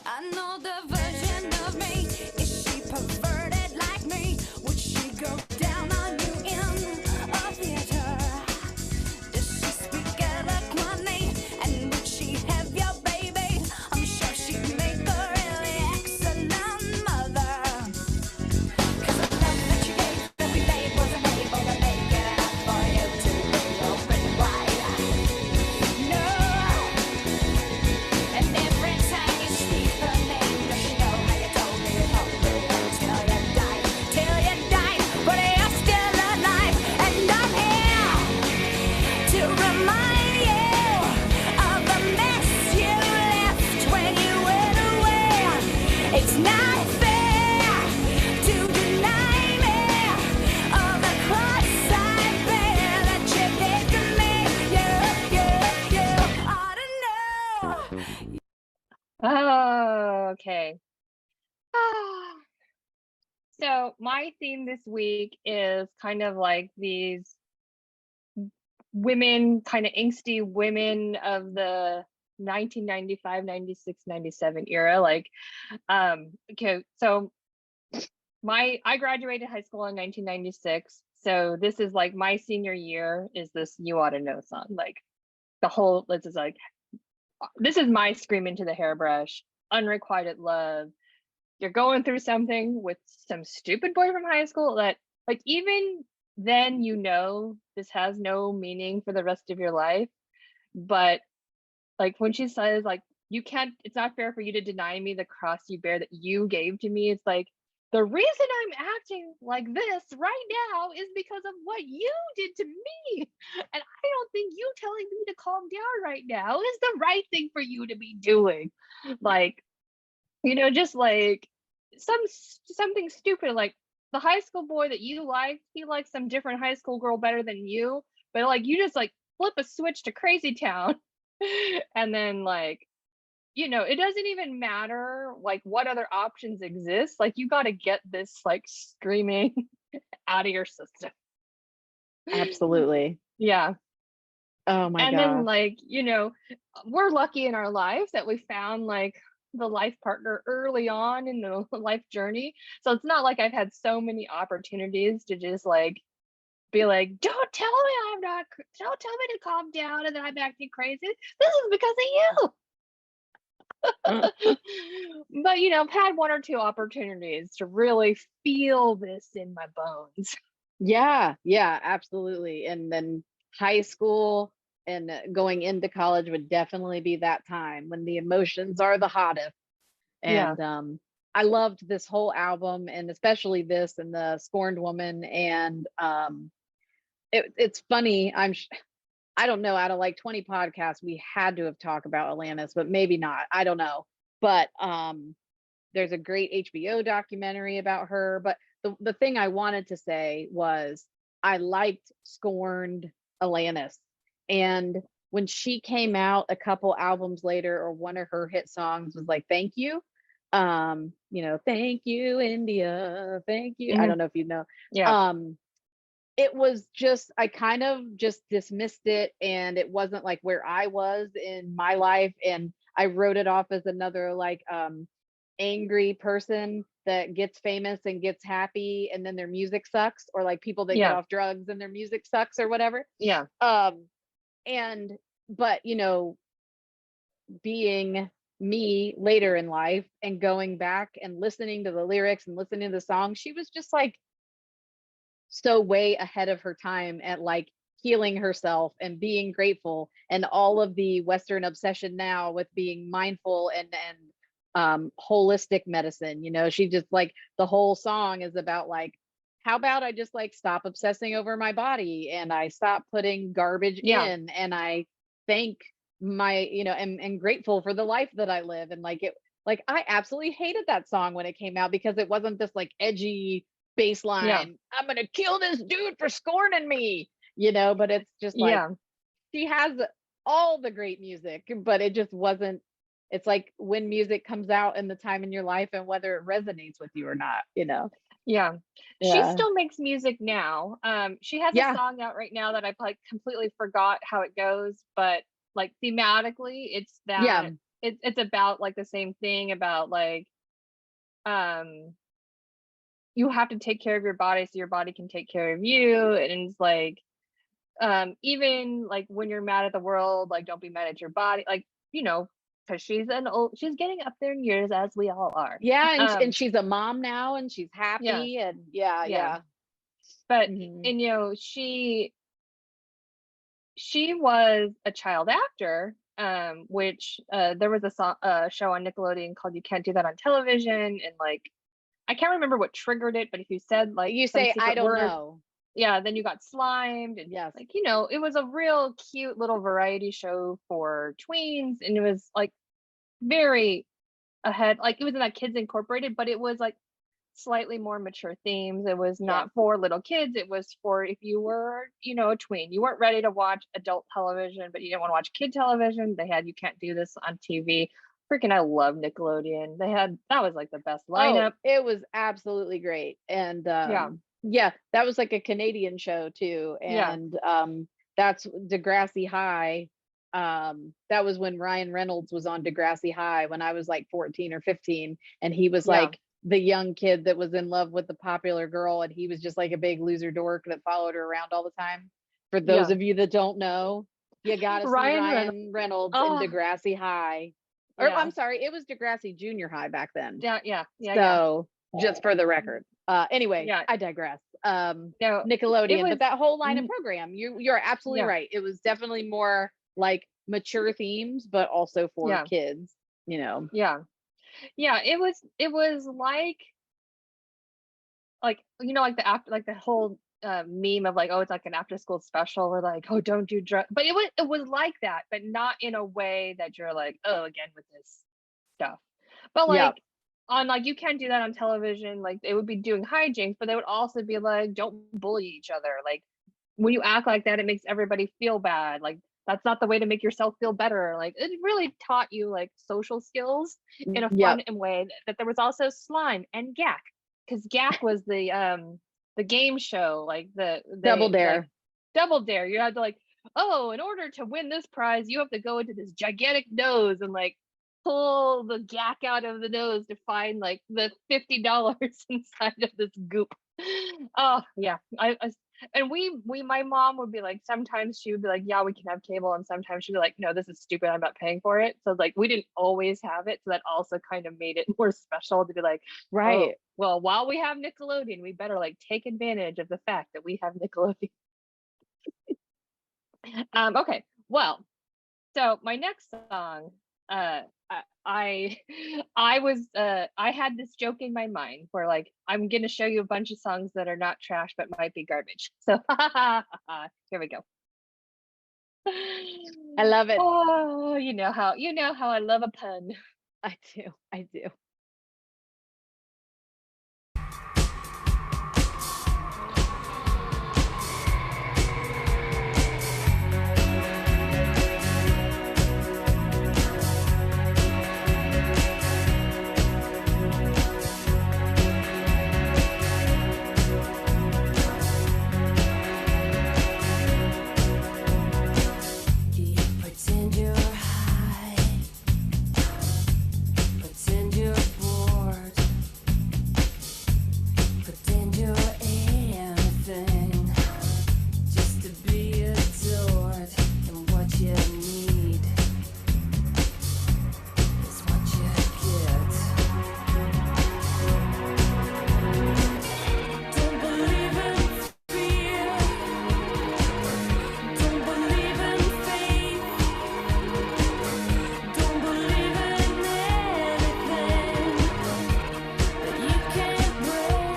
I know the version of me. Is she perverted like me? Would she go down on you in a theater? Does she speak eloquently? And would she have your baby? I'm sure she'd make a really excellent mother. 'Cause the love that you gave every day wasn't able to make it enough for you to be open wide. No. And every time you speak her name, does she know how you told me to talk to her till you died? Till you died, but you're still alive. And I'm here to remind you of the mess you left when you went away. It's not fair to deny me of the cross I bear that you did to me. You ought to know. Oh, okay. So my theme this week is kind of like these women, kind of angsty women of the 1995, 96, 97 era. Like, okay, so I graduated high school in 1996. So this is like my senior year is this You Ought to Know song. Like this is my scream into the hairbrush, unrequited love. You're going through something with some stupid boy from high school that like even then this has no meaning for the rest of your life. But like when she says like it's not fair for you to deny me the cross you bear that you gave to me, it's like the reason I'm acting like this right now is because of what you did to me. And I don't think you telling me to calm down right now is the right thing for you to be doing. Like, just like something stupid, like the high school boy that you liked, he likes some different high school girl better than you, but like you just like flip a switch to crazy town. And then like it doesn't even matter like what other options exist. Like you got to get this like screaming out of your system. Absolutely. Yeah. Oh my And gosh. then like we're lucky in our lives that we found like the life partner early on in the life journey. So it's not like I've had so many opportunities to just like be like, don't tell me to calm down and that I'm acting crazy. This is because of you. But I've had one or two opportunities to really feel this in my bones. Yeah, absolutely. And then high school and going into college would definitely be that time when the emotions are the hottest. And I loved this whole album, and especially this and the Scorned Woman. And it's funny. I don't know. Out of like 20 podcasts, we had to have talked about Alanis, but maybe not. I don't know. But there's a great HBO documentary about her. But the thing I wanted to say was I liked Scorned Alanis. And when she came out a couple albums later, or one of her hit songs was like Thank You. Thank you, India. Thank you. I don't know if you know. Yeah. It was just, I kind of just dismissed it, and it wasn't like where I was in my life. And I wrote it off as another like angry person that gets famous and gets happy and then their music sucks, or like people that get Yeah. off drugs and their music sucks or whatever. Yeah. But being me later in life and going back and listening to the lyrics and listening to the song, she was just like so way ahead of her time at like healing herself and being grateful, and all of the Western obsession now with being mindful and holistic medicine. She just like, the whole song is about like, how about I just like stop obsessing over my body, and I stop putting garbage Yeah. in, and I thank my, and grateful for the life that I live. And like I absolutely hated that song when it came out, because it wasn't this like edgy bass line, Yeah. I'm gonna kill this dude for scorning me, but it's just like, Yeah. she has all the great music, but it just wasn't. It's like when music comes out and the time in your life and whether it resonates with you or not. Yeah. She Yeah. still makes music now. She has a Yeah. song out right now that I like completely forgot how it goes, but like thematically, it's Yeah. that it's about like the same thing about like you have to take care of your body so your body can take care of you. And it's like even like when you're mad at the world, like don't be mad at your body, like because she's getting up there in years, as we all are. Yeah. And she's a mom now, and she's Yeah. happy, and yeah. But Mhm. and she was a child actor, which there was a show on Nickelodeon called You Can't Do That on Television, and like I can't remember what triggered it, but if you said like You some say, I secret don't word, know. yeah, then you got slimed. And Yes. like it was a real cute little variety show for tweens, and it was like very ahead, like it was in that Kids Incorporated, but it was like slightly more mature themes. It was Yeah. not for little kids. It was for if you were, a tween. You weren't ready to watch adult television, but you didn't want to watch kid television. They had You Can't Do This on TV. Freaking, I love Nickelodeon. That was like the best lineup. Oh, it was absolutely great. And yeah, that was like a Canadian show too. Yeah. And that's Degrassi High. That was when Ryan Reynolds was on Degrassi High when I was like 14 or 15, and he was Yeah. like the young kid that was in love with the popular girl, and he was just like a big loser dork that followed her around all the time. For those Yeah. of you that don't know, you gotta see Ryan Reynolds in Oh. Degrassi High. Or Yeah. I'm sorry, it was Degrassi Junior High back then. Yeah. So just for the record. Anyway, Yeah. I digress. No, Nickelodeon, was- but that whole line of program, you're absolutely Yeah. right. It was definitely more like mature themes, but also for Yeah. kids, Yeah. It was like like the after, like the whole meme of like, oh, it's like an after school special, or like, oh, don't do drugs, but it was like that, but not in a way that you're like, oh, again with this stuff. But like Yep. on like You Can't Do That on Television, like they would be doing hijinks, but they would also be like, don't bully each other. Like when you act like that, it makes everybody feel bad. Like that's not the way to make yourself feel better. Like it really taught you like social skills in a Yep. fun way. That there was also slime and gack, because gack was the game show, like Double Dare. like, Double Dare. You had to like, oh, in order to win this prize, you have to go into this gigantic nose and like pull the gack out of the nose to find like the $50 inside of this goop. Oh yeah, and my mom would be like, sometimes she would be like, yeah, we can have cable, and sometimes she'd be like, no, this is stupid, I'm not paying for it. So like we didn't always have it, so that also kind of made it more special to be like, Right. oh, well, while we have Nickelodeon, we better like take advantage of the fact that we have Nickelodeon. Okay, well, so my next song, I I was I had this joke in my mind where like I'm gonna show you a bunch of songs that are not trash but might be garbage. So here we go. I love it. Oh, you know how I love a pun. I do. I do. Pretend you're high. Pretend you're bored. Pretend you're anything. Just to be adored. And what you need is what you get. Don't believe in fear. Don't believe in faith. Don't believe in anything that you can't break.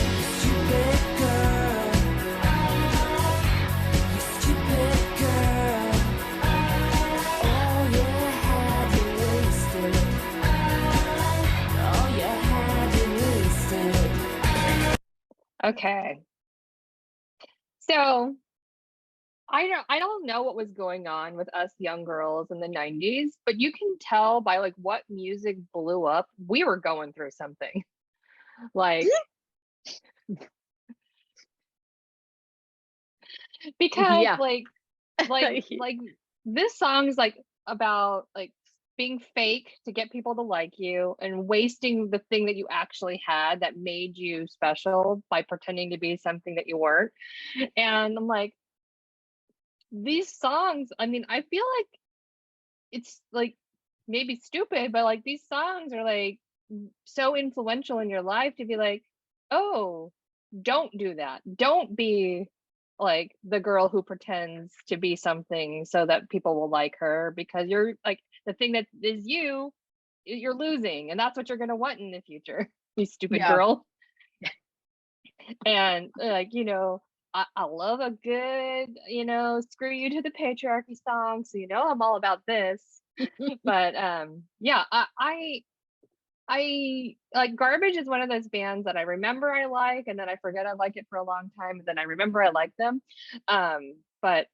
You stupid girl. You stupid girl. All you had, you wasted. All you had, you wasted. Okay. So I don't know what was going on with us young girls in the 90s, but you can tell by like what music blew up, we were going through something. Like because Yeah. like this song's like about like being fake to get people to like you and wasting the thing that you actually had that made you special by pretending to be something that you weren't. And I'm like, these songs, I mean, I feel like it's like maybe stupid, but like these songs are like so influential in your life to be like, oh, don't do that. Don't be like the girl who pretends to be something so that people will like her, because you're like the thing that is you, you're losing, and that's what you're gonna want in the future. You stupid Yeah. girl. And like, I love a good, screw you to the patriarchy song. So I'm all about this. But yeah, I like Garbage is one of those bands that I remember I like, and then I forget I like it for a long time, and then I remember I like them. But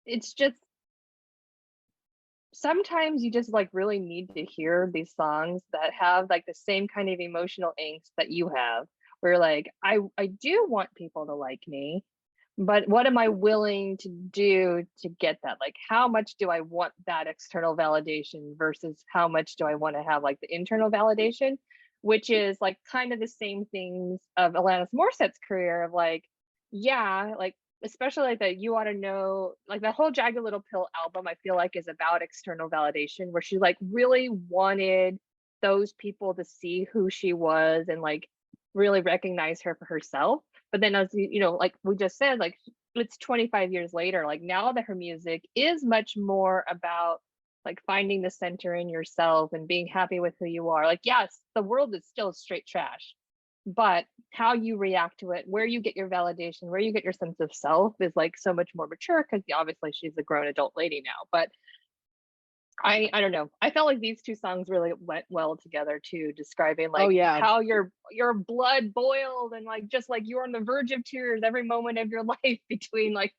it's just sometimes you just like really need to hear these songs that have like the same kind of emotional angst that you have, where like I do want people to like me, but what am I willing to do to get that? Like, how much do I want that external validation versus how much do I want to have like the internal validation, which is like kind of the same things of Alanis Morissette's career of like, yeah, like especially like that You Ought to Know, like the whole Jagged Little Pill album, I feel like is about external validation, where she like really wanted those people to see who she was and like really recognize her for herself. But then as like we just said, like it's 25 years later, like now that her music is much more about like finding the center in yourself and being happy with who you are. Like, yes, the world is still straight trash, but how you react to it, where you get your validation, where you get your sense of self is like so much more mature, because obviously she's a grown adult lady now. But I don't know. I felt like these two songs really went well together too, describing Oh like yeah. how your blood boiled and like just like you're on the verge of tears every moment of your life between like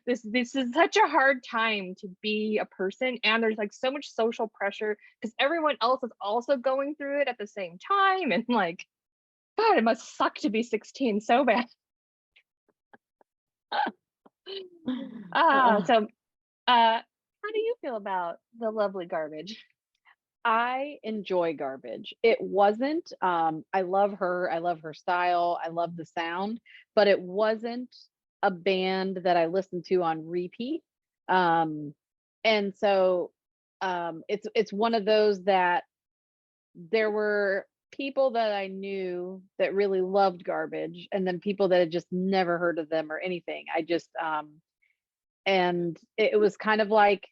this is such a hard time to be a person, and there's like so much social pressure because everyone else is also going through it at the same time, and like God, it must suck to be 16 so bad. So how do you feel about the lovely Garbage? I enjoy Garbage. It wasn't, I love her style, I love the sound, but it wasn't a band that I listened to on repeat. And so it's one of those that there were people that I knew that really loved Garbage, and then people that had just never heard of them or anything. I just and it was kind of like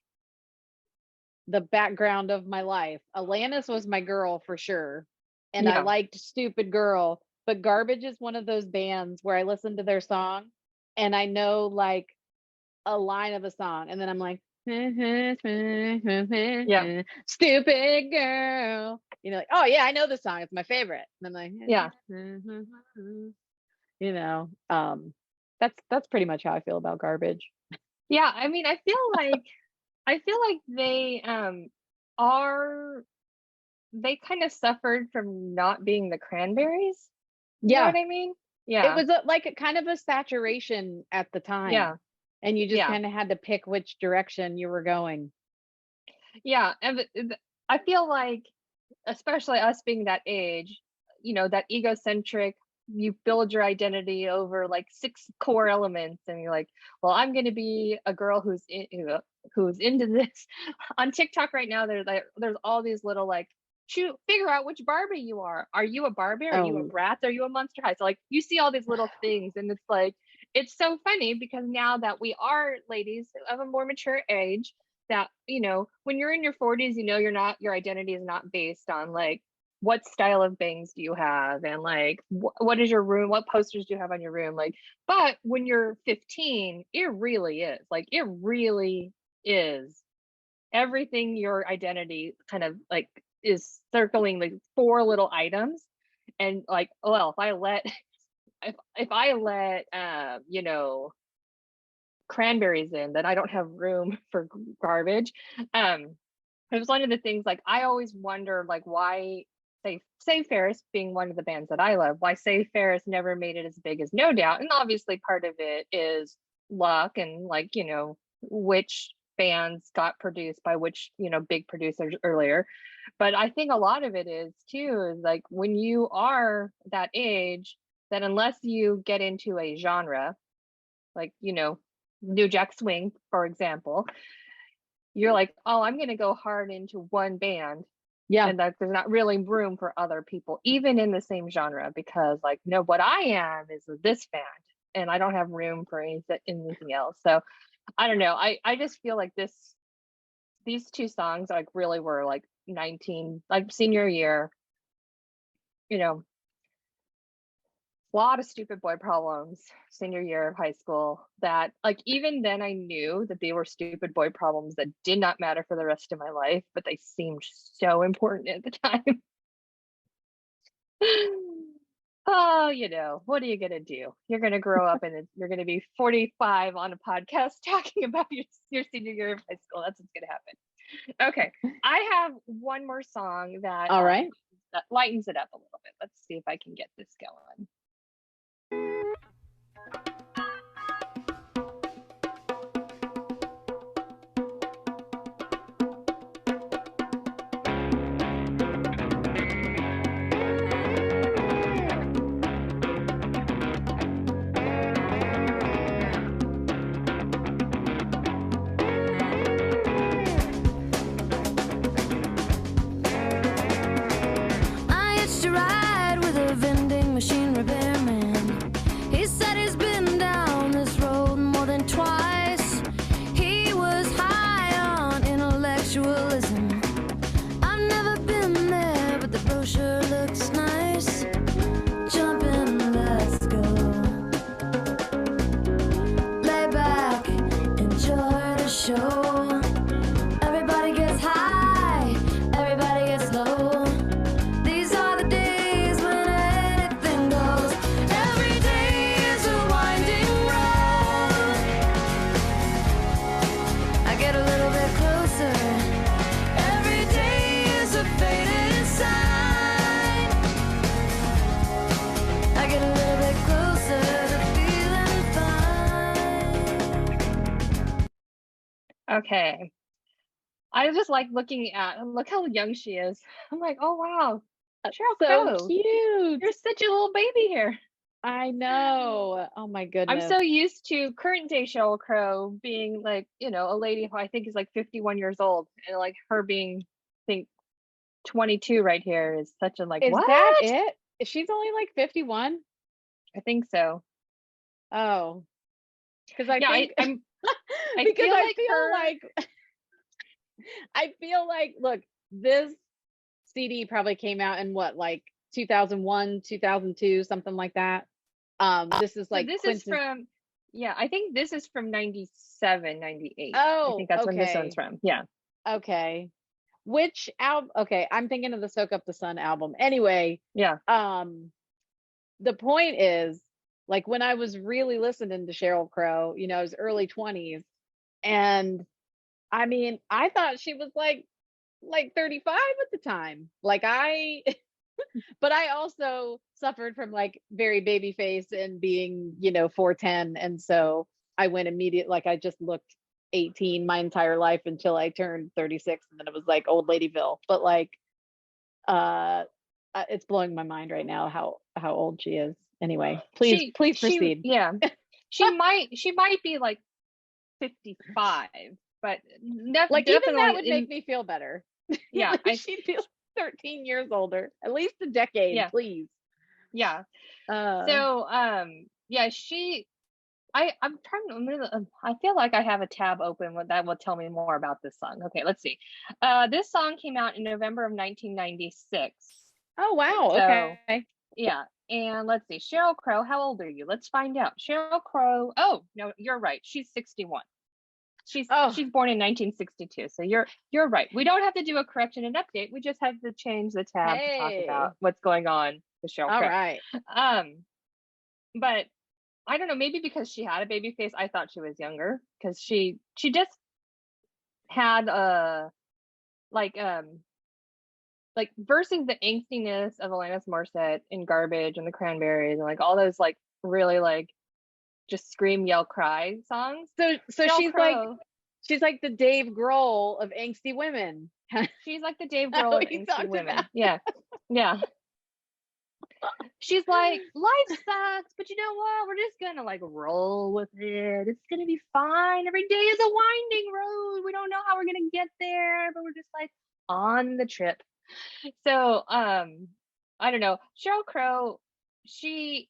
the background of my life. Alanis was my girl for sure. And I Yeah. liked Stupid Girl, but Garbage is one of those bands where I listen to their song and I know like a line of the song and then I'm like Yeah. stupid girl. You know, like, oh yeah, I know this song. It's my favorite. And I'm like, Yeah. you know, that's pretty much how I feel about Garbage. Yeah. I mean, I feel like are they kind of suffered from not being the Cranberries. You know Yeah, what I mean? it Yeah. was like a kind of a saturation at the time. Yeah. And you just Yeah. kind of had to pick which direction you were going. Yeah. And I feel like, especially us being that age, you know, that egocentric, you build your identity over like 6 core elements, and you're like, well, I'm going to be a girl who's into this. On TikTok right now, there's all these little like, figure out which Barbie you are. Are you a Barbie? Are you a Oh, Bratz? Are you a Monster High? So like, you see all these little things, and it's like, it's so funny because now that we are ladies of a more mature age, that, you know, when you're in your 40s, you know, your identity is not based on like, what style of bangs do you have, and like what is your room, what posters do you have on your room, like. But when you're 15, it really is like, it really is everything. Your identity kind of like is circling like 4 little items. And like, well, if I let you know, Cranberries in, then I don't have room for Garbage. It was one of the things, like, I always wonder like, why Save Ferris being one of the bands that I love, why Save Ferris never made it as big as No Doubt. And obviously part of it is luck, and like, you know, which bands got produced by which, you know, big producers earlier. But I think a lot of it is too, is like, when you are that age, that unless you get into a genre, like, you know, New Jack Swing, for example, you're like, oh, I'm going to go hard into one band, yeah. and that there's not really room for other people, even in the same genre, because like, no, what I am is this band, and I don't have room for anything else. So I don't know. I just feel like these 2 songs like really were like 19, like senior year, you know, a lot of Stupid Boy Problems senior year of high school, that like, even then I knew that they were stupid boy problems that did not matter for the rest of my life, but they seemed so important at the time. Oh, you know, what are you gonna do? You're gonna grow up and you're gonna be 45 on a podcast talking about your senior year of high school. That's what's gonna happen. Okay, I have one more song that All right. that lightens it up a little bit. Let's see if I can get this going. I hitched a ride with a vending machine repairman. He said he's been down this road more than twice. He was high on intellectualism. I've never been there, but the brochure looks nice. Jump in, let's go. Lay back, enjoy the show. Everybody gets high, everybody gets low. These are the days when anything goes. Every day is a winding road. I get a little bit closer. Every day is a faded sign. I get a little bit closer to feeling fine. Okay. I just like look how young she is. I'm like, oh wow, Sheryl So Crow, cute. you're such a little baby here. I know. Oh my I'm goodness. so used to current day Sheryl Crow being like, you know, a lady who I think is like 51 years old, and like her being, I think, 22 right here is such a like, Is what? that it? She's only like 51? I think so. Oh. Because I Yeah, think I because feel I like feel her, like I feel like, look, this CD probably came out in what, like 2001, 2002, something like that. This is So like this is Quintus. from, yeah, I think this is from 97, 98. I Oh, think that's when this one's okay. from. Yeah. Okay. Which album? Okay, I'm thinking of the Soak Up the Sun album. Anyway, Yeah. the point is, like, when I was really listening to Sheryl Crow, I was early 20s, and I mean, I thought she was like 35 at the time. Like but I also suffered from like very baby face and being, 4'10, and so I went immediate, like I just looked 18 my entire life until I turned 36, and then it was like old ladyville. But like uh it's blowing my mind right now how old she is. Anyway, please proceed. Yeah. She might be like 55, but Like even that definitely would in, make me feel better. yeah, Like she'd feel 13 years older, at least a decade, yeah, please. yeah. uh So, yeah, I'm trying to remember. I feel like I have a tab open that will tell me more about this song. Okay, let's see. This song came out in November of 1996. oh wow, So, okay. yeah. And let's see. Sheryl Crow, how old are you? Let's find out. Sheryl Crow. Oh, no, you're right. She's 61. She's Oh, she's born in 1962. So you're right. We don't have to do a correction and update. We just have to change the tab to talk hey, about what's going on with Sheryl all Crow. right. But I don't know, maybe because she had a baby face, I thought she was younger, because she just had like versus the angstiness of Alanis Morissette in Garbage and the Cranberries and like all those like really like just scream, yell, cry songs. So Sheryl she's Crow, like the Dave Grohl of angsty women. she's like the Dave That's Grohl of what you angsty talked women. about. Yeah. Yeah. She's like, life sucks, but you know what? We're just gonna like roll with it. It's gonna be fine. Every day is a winding road. We don't know how we're gonna get there, but we're just like on the trip. So, I don't know. Sheryl Crow, she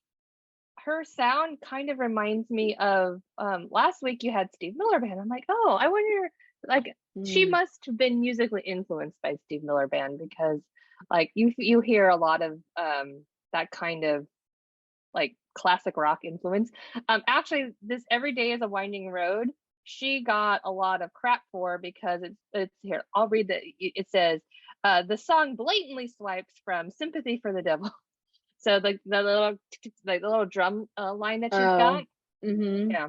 her sound kind of reminds me of last week you had Steve Miller Band. I'm like, oh, I wonder, like, she Mm. must have been musically influenced by Steve Miller Band, because like you hear a lot of that kind of like classic rock influence. Actually, this Every Day is a Winding Road, she got a lot of crap for, because it's here. I'll read it says the song blatantly swipes from Sympathy for the Devil. So the little drum line that she's got. Oh. Mm-hmm. Yeah.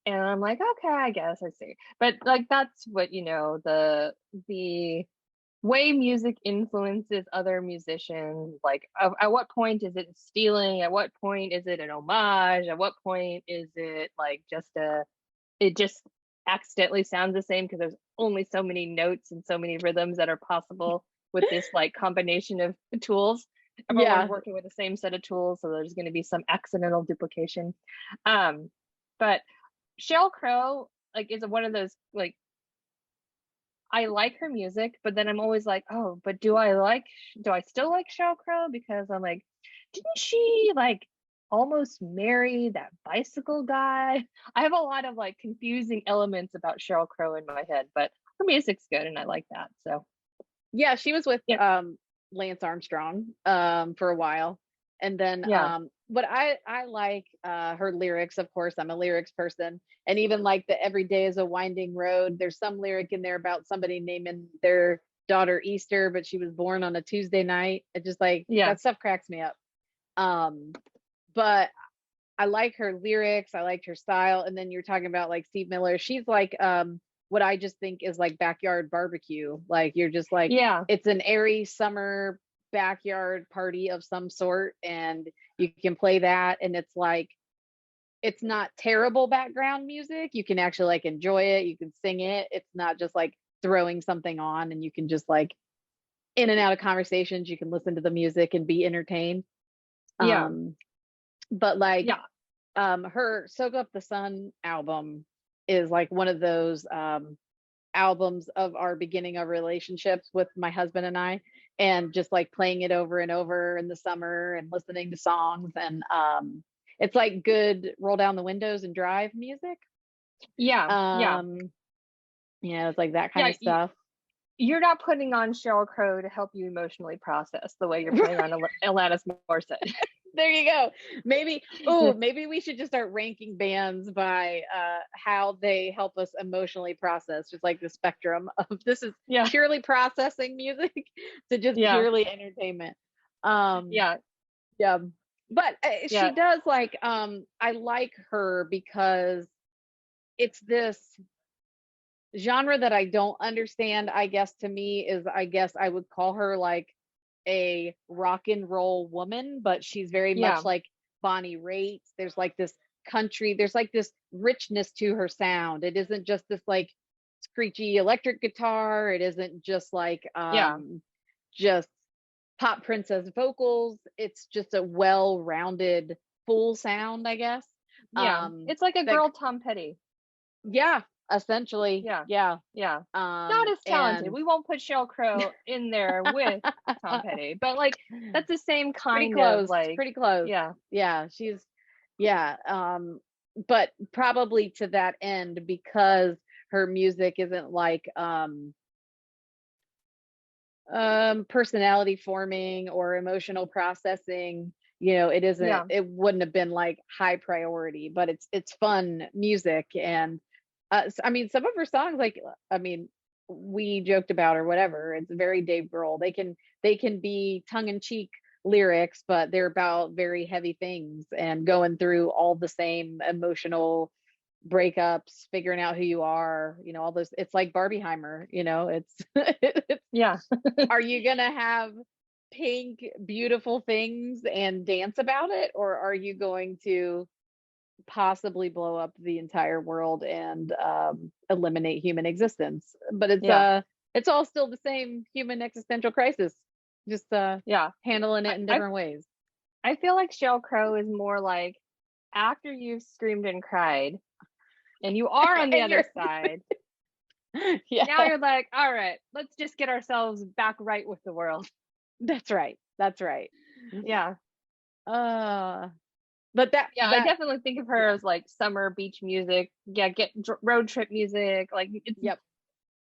And I'm like, okay, I guess I see. But like that's what, the way music influences other musicians. Like at what point is it stealing? At what point is it an homage? At what point is it like it just accidentally sounds the same because there's only so many notes and so many rhythms that are possible with this like combination of tools. Everyone's Yeah. working with the same set of tools, so there's going to be some accidental duplication. But Sheryl Crow like is one of those like, I like her music, but then I'm always like, oh, but do I still like Sheryl Crow? Because I'm like, didn't she like almost marry that bicycle guy? I have a lot of like confusing elements about Sheryl Crow in my head, but her music's good and I like that. So Yeah, she was with yeah, Lance Armstrong for a while. And then yeah, but I like her lyrics, of course. I'm a lyrics person. And even like the Every Day is a Winding Road, there's some lyric in there about somebody naming their daughter Easter, but she was born on a Tuesday night. It just like yeah, that stuff cracks me up. But I like her lyrics, I liked her style. And then you're talking about like Steve Miller. She's like what I just think is like backyard barbecue. Like you're just like, yeah, it's an airy summer backyard party of some sort, and you can play that, and it's like, it's not terrible background music. You can actually like enjoy it. You can sing it. It's not just like throwing something on and you can just like in and out of conversations. You can listen to the music and be entertained. yeah, But like yeah, her Soak Up the Sun album is like one of those albums of our beginning of relationships with my husband and I, and just like playing it over and over in the summer and listening to songs. And it's like good roll down the windows and drive music. yeah, yeah, um It's like that kind Yeah, of stuff. you're not putting on Sheryl Crow to help you emotionally process the way you're putting on Alanis Morissette. There you go. Maybe we should just start ranking bands by how they help us emotionally process, just like the spectrum of this is Yeah, purely processing music to just yeah, purely entertainment. yeah, Yeah. But she yeah, does like I like her because it's this genre that I don't understand. I guess to me is I guess I would call her like a rock and roll woman, but she's very yeah, much like Bonnie Raitt. There's like this country, there's like this richness to her sound. It isn't just this like screechy electric guitar. It isn't just like yeah, just pop princess vocals. It's just a well-rounded full sound, I guess. yeah. It's like a That girl Tom Petty. yeah, essentially. Yeah, Yeah. yeah. Not as talented. And We won't put Sheryl Crow in there with Tom Petty, but like that's the same pretty kind of close, like, pretty close. yeah, Yeah, she's yeah. But probably to that end because her music isn't like personality forming or emotional processing. It isn't, yeah, it wouldn't have been like high priority, but it's fun music. And I mean, some of her songs, like I mean, we joked about or whatever, it's very Dave Grohl. They can be tongue-in-cheek lyrics, but they're about very heavy things and going through all the same emotional breakups, figuring out who you are, all those. It's like Barbieheimer, it's yeah, are you gonna have pink beautiful things and dance about it, or are you going to possibly blow up the entire world and eliminate human existence? But yeah, it's all still the same human existential crisis, just yeah. handling I, it in I different ways. I feel like Sheryl Crow is more like after you've screamed and cried and you are on the And other you're side. yeah, Now you're like, all right, let's just get ourselves back right with the world. that's right, that's right. Yeah. uh but that Yeah, I that definitely think of her yeah, as like summer beach music. Yeah, get road trip music. Like it's yep.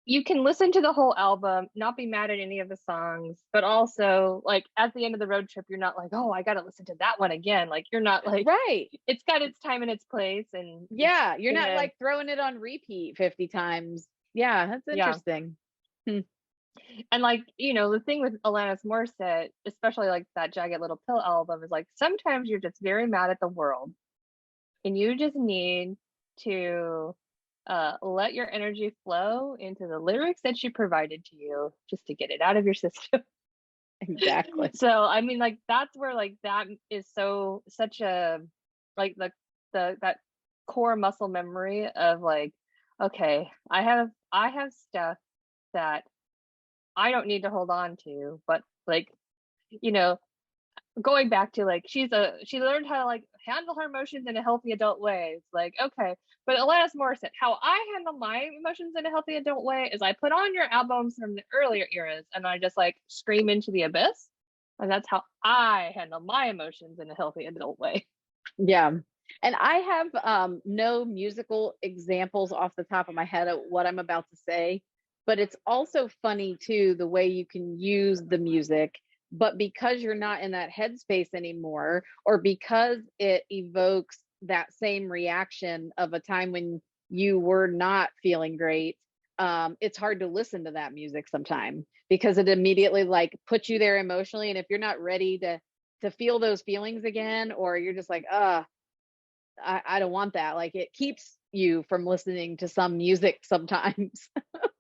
you can listen to the whole album, not be mad at any of the songs, but also like at the end of the road trip, you're not like, oh, I got to listen to that one again. Like you're not like Right. it's got its time and its place, and it's Yeah, you're not gonna like throwing it on repeat 50 times. Yeah, that's yeah. interesting. Hmm. And like the thing with Alanis Morissette, especially like that Jagged Little Pill album, is like sometimes you're just very mad at the world, and you just need to let your energy flow into the lyrics that she provided to you just to get it out of your system. Exactly. So I mean, like that's where like that is such a like the that core muscle memory of like, okay, I have stuff that I don't need to hold on to, but like you know going back to like she learned how to like handle her emotions in a healthy adult way. It's like, okay, but Alanis Morissette, how I handle my emotions in a healthy adult way is I put on your albums from the earlier eras and I just like scream into the abyss, and that's how I handle my emotions in a healthy adult way. Yeah. And I have no musical examples off the top of my head of what I'm about to say, but it's also funny too the way you can use the music, but because you're not in that headspace anymore, or because it evokes that same reaction of a time when you were not feeling great, it's hard to listen to that music sometime because it immediately like puts you there emotionally. And if you're not ready to feel those feelings again, or you're just like, I don't want that. Like it keeps you from listening to some music sometimes.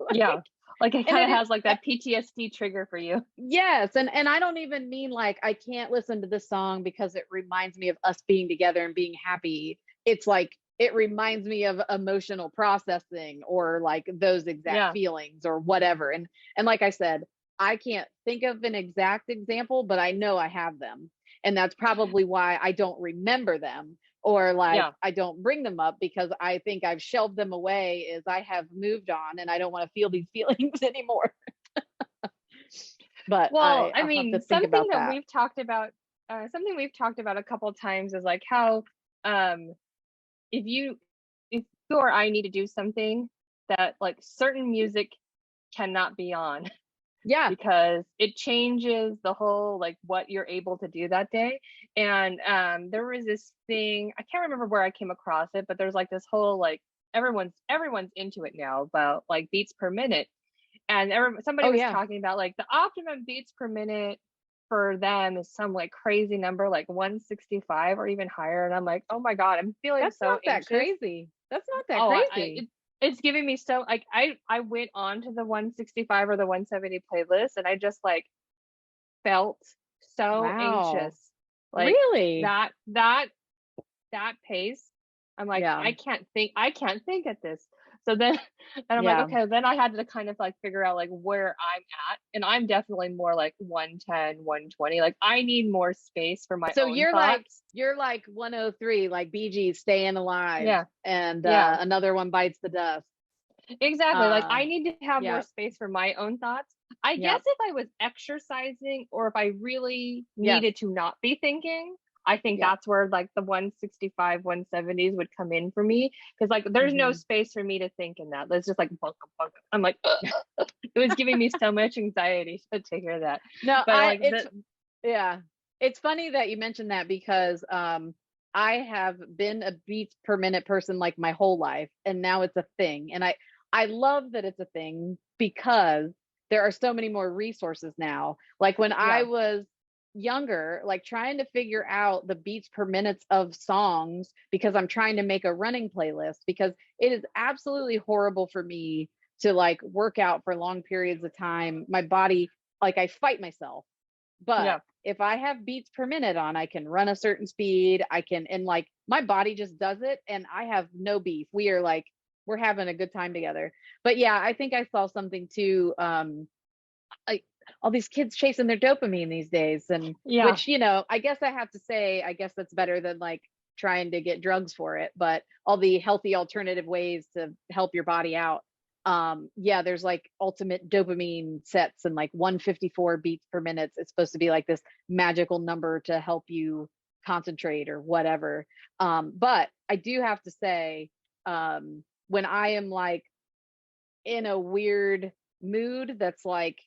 Yeah, like it And kind of it is has like that PTSD trigger for you. yes, and I don't even mean like I can't listen to this song because it reminds me of us being together and being happy. It's like it reminds me of emotional processing or like those exact Yeah, feelings or whatever. And like I said, I can't think of an exact example, but I know I have them. And that's probably why I don't remember them or like yeah. I don't bring them up because I think I've shelved them away as I have moved on and I don't want to feel these feelings anymore. But Well, I I'll have to mean, think about that. something we've talked about a couple of times is like how um if you if you or I need to do something, that like certain music cannot be on Yeah. because it changes the whole like what you're able to do that day. And there was this thing, I can't remember where I came across it, but there's like this whole like everyone's into it now about like beats per minute. And somebody Oh was yeah. talking about like the optimum beats per minute for them is some like crazy number like 165 or even higher. And I'm like, oh my God, I'm feeling That's so not that anxious. crazy. That's not that Oh, crazy. it's giving me so like I went on to the 165 or the 170 playlist and I just like felt so Wow. anxious. Like Really? that pace. I'm like, Yeah. I can't think at this. So then and I'm like, Yeah. okay, then I had to kind of like figure out like where I'm at. And I'm definitely more like 110, 120. Like I need more space for my So own you're thoughts. like 103, like Bee Gees, Staying Alive, Yeah. and Yeah. Another One Bites the Dust. Exactly. Like Uh, I need to have more yeah. space for my own thoughts. I Yeah. guess if I was exercising or if I really Yes. needed to not be thinking, I think Yeah. that's where like the 165, 170s would come in for me. Cause like there's no Mhm. space for me to think in that. It's just like bunk, bunk. I'm like, it was giving me so much anxiety to hear that. No, But like yeah. It's funny that you mentioned that because I have been a beats per minute person like my whole life, and now it's a thing. And I love that it's a thing because there are so many more resources now. Like when I yeah, was younger, like trying to figure out the beats per minutes of songs because I'm trying to make a running playlist, because it is absolutely horrible for me to like work out for long periods of time. My body, like I fight myself. But yeah, if I have beats per minute on, I can run a certain speed. I can, and like my body just does it. And I have no beef. We are like, we're having a good time together. But yeah, I think I saw something too. Like all these kids chasing their dopamine these days. And yeah, which, I guess I have to say, I guess that's better than like trying to get drugs for it. But all the healthy alternative ways to help your body out. Yeah, there's like ultimate dopamine sets and like 154 beats per minute. It's supposed to be like this magical number to help you concentrate or whatever. But I do have to say, when I am like in a weird mood that's like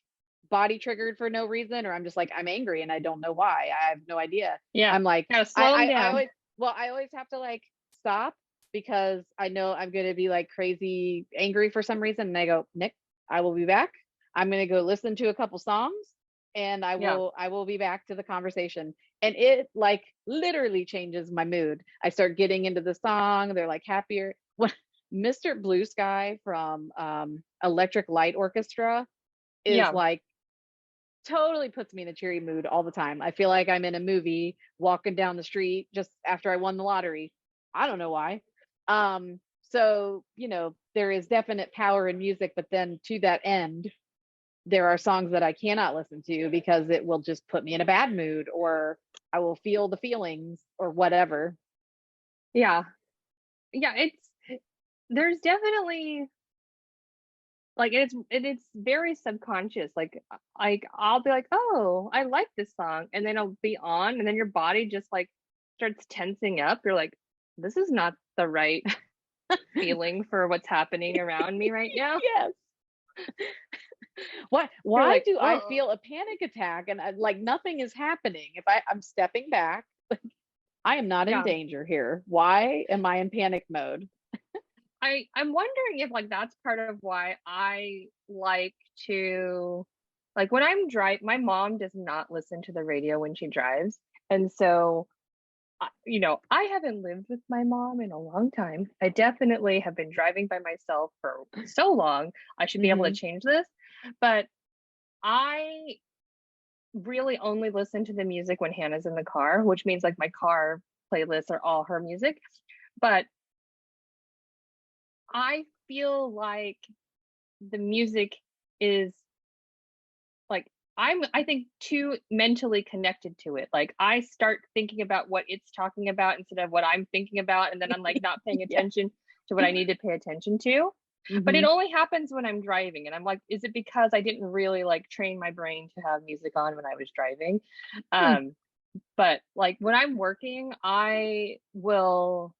body triggered for no reason, or I'm just like I'm angry and I don't know why, I have no idea, yeah. I'm like Gotta slow them I down. always have to like stop, because I know I'm going to be like crazy angry for some reason, and I go, Nick, I will be back. I'm going to go listen to a couple songs, and Yeah. I will be back to the conversation. And it like literally changes my mood. I start getting into the song, they're like happier. When Mr. Blue Sky from Electric Light Orchestra is Yeah. like totally puts me in a cheery mood all the time. I feel like I'm in a movie walking down the street just after I won the lottery. I don't know why. So, there is definite power in music, but then to that end, there are songs that I cannot listen to because it will just put me in a bad mood, or I will feel the feelings or whatever. Yeah. Yeah. There's definitely like it's very subconscious. Like I'll be like, oh, I like this song, and then I'll be on, and then your body just like starts tensing up. You're like, this is not the right feeling for what's happening around me right now. Yes. Why You're like, do I oh, feel a panic attack and like nothing is happening? If I'm stepping back, I am not in yeah. danger here. Why am I in panic mode? I'm wondering if like that's part of why I like to like when I'm driving. My mom does not listen to the radio when she drives, and so I haven't lived with my mom in a long time. I definitely have been driving by myself for so long. I should be able to Hmm. change this, but I really only listen to the music when Hannah's in the car, which means like my car playlists are all her music. But I feel like the music is like I think too mentally connected to it. Like I start thinking about what it's talking about instead of what I'm thinking about, and then I'm like not paying Yeah. attention to what I need to pay attention to. But it Hmm. only happens when I'm driving, and I'm like, is it because I didn't really like train my brain to have music on when I was driving? Hmm. But like when I'm working, I will.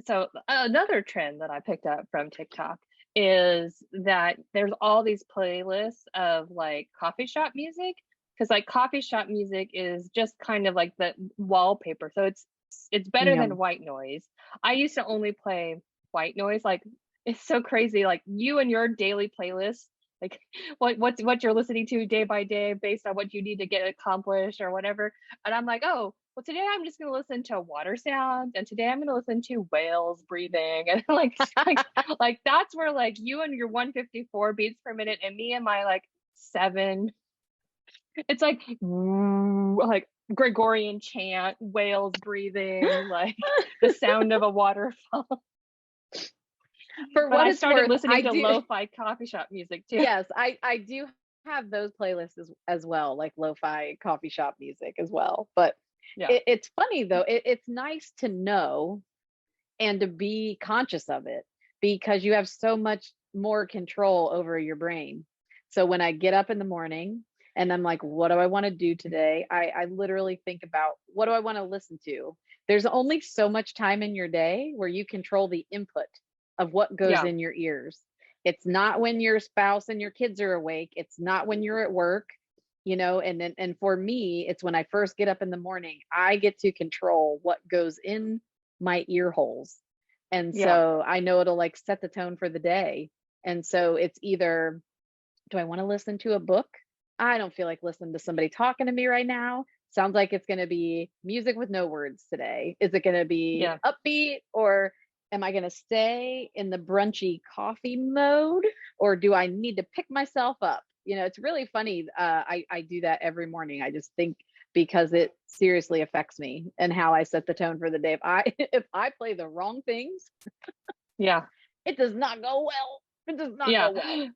So another trend that I picked up from TikTok is that there's all these playlists of like coffee shop music, because like coffee shop music is just kind of like the wallpaper. So it's better Yeah. than white noise. I used to only play white noise. Like it's so crazy. Like you and your daily playlist, like what you're listening to day by day based on what you need to get accomplished or whatever. And I'm like, oh, well, today I'm just gonna listen to water sounds, and today I'm gonna listen to whales breathing, and like that's where like you and your 154 beats per minute, and me and my like 7, it's like Gregorian chant, whales breathing, like the sound of a waterfall. For But what I it's started worth, listening I to do. lo-fi coffee shop music too. Yes, I do have those playlists as well, like lo-fi coffee shop music as well. But Yeah. it's funny though. It's nice to know and to be conscious of it, because you have so much more control over your brain. So when I get up in the morning and I'm like, what do I want to do today? I literally think about, what do I want to listen to? There's only so much time in your day where you control the input of what goes Yeah. in your ears. It's not when your spouse and your kids are awake. It's not when you're at work, and for me, it's when I first get up in the morning, I get to control what goes in my ear holes. And Yeah. so I know it'll like set the tone for the day. And so it's either, do I want to listen to a book? I don't feel like listening to somebody talking to me right now. Sounds like it's going to be music with no words today. Is it going to be Yeah. upbeat, or am I going to stay in the brunchy coffee mode, or do I need to pick myself up? It's really funny. I do that every morning. I just think, because it seriously affects me and how I set the tone for the day. If I play the wrong things, Yeah. it does not go well. It does not Yeah. go well.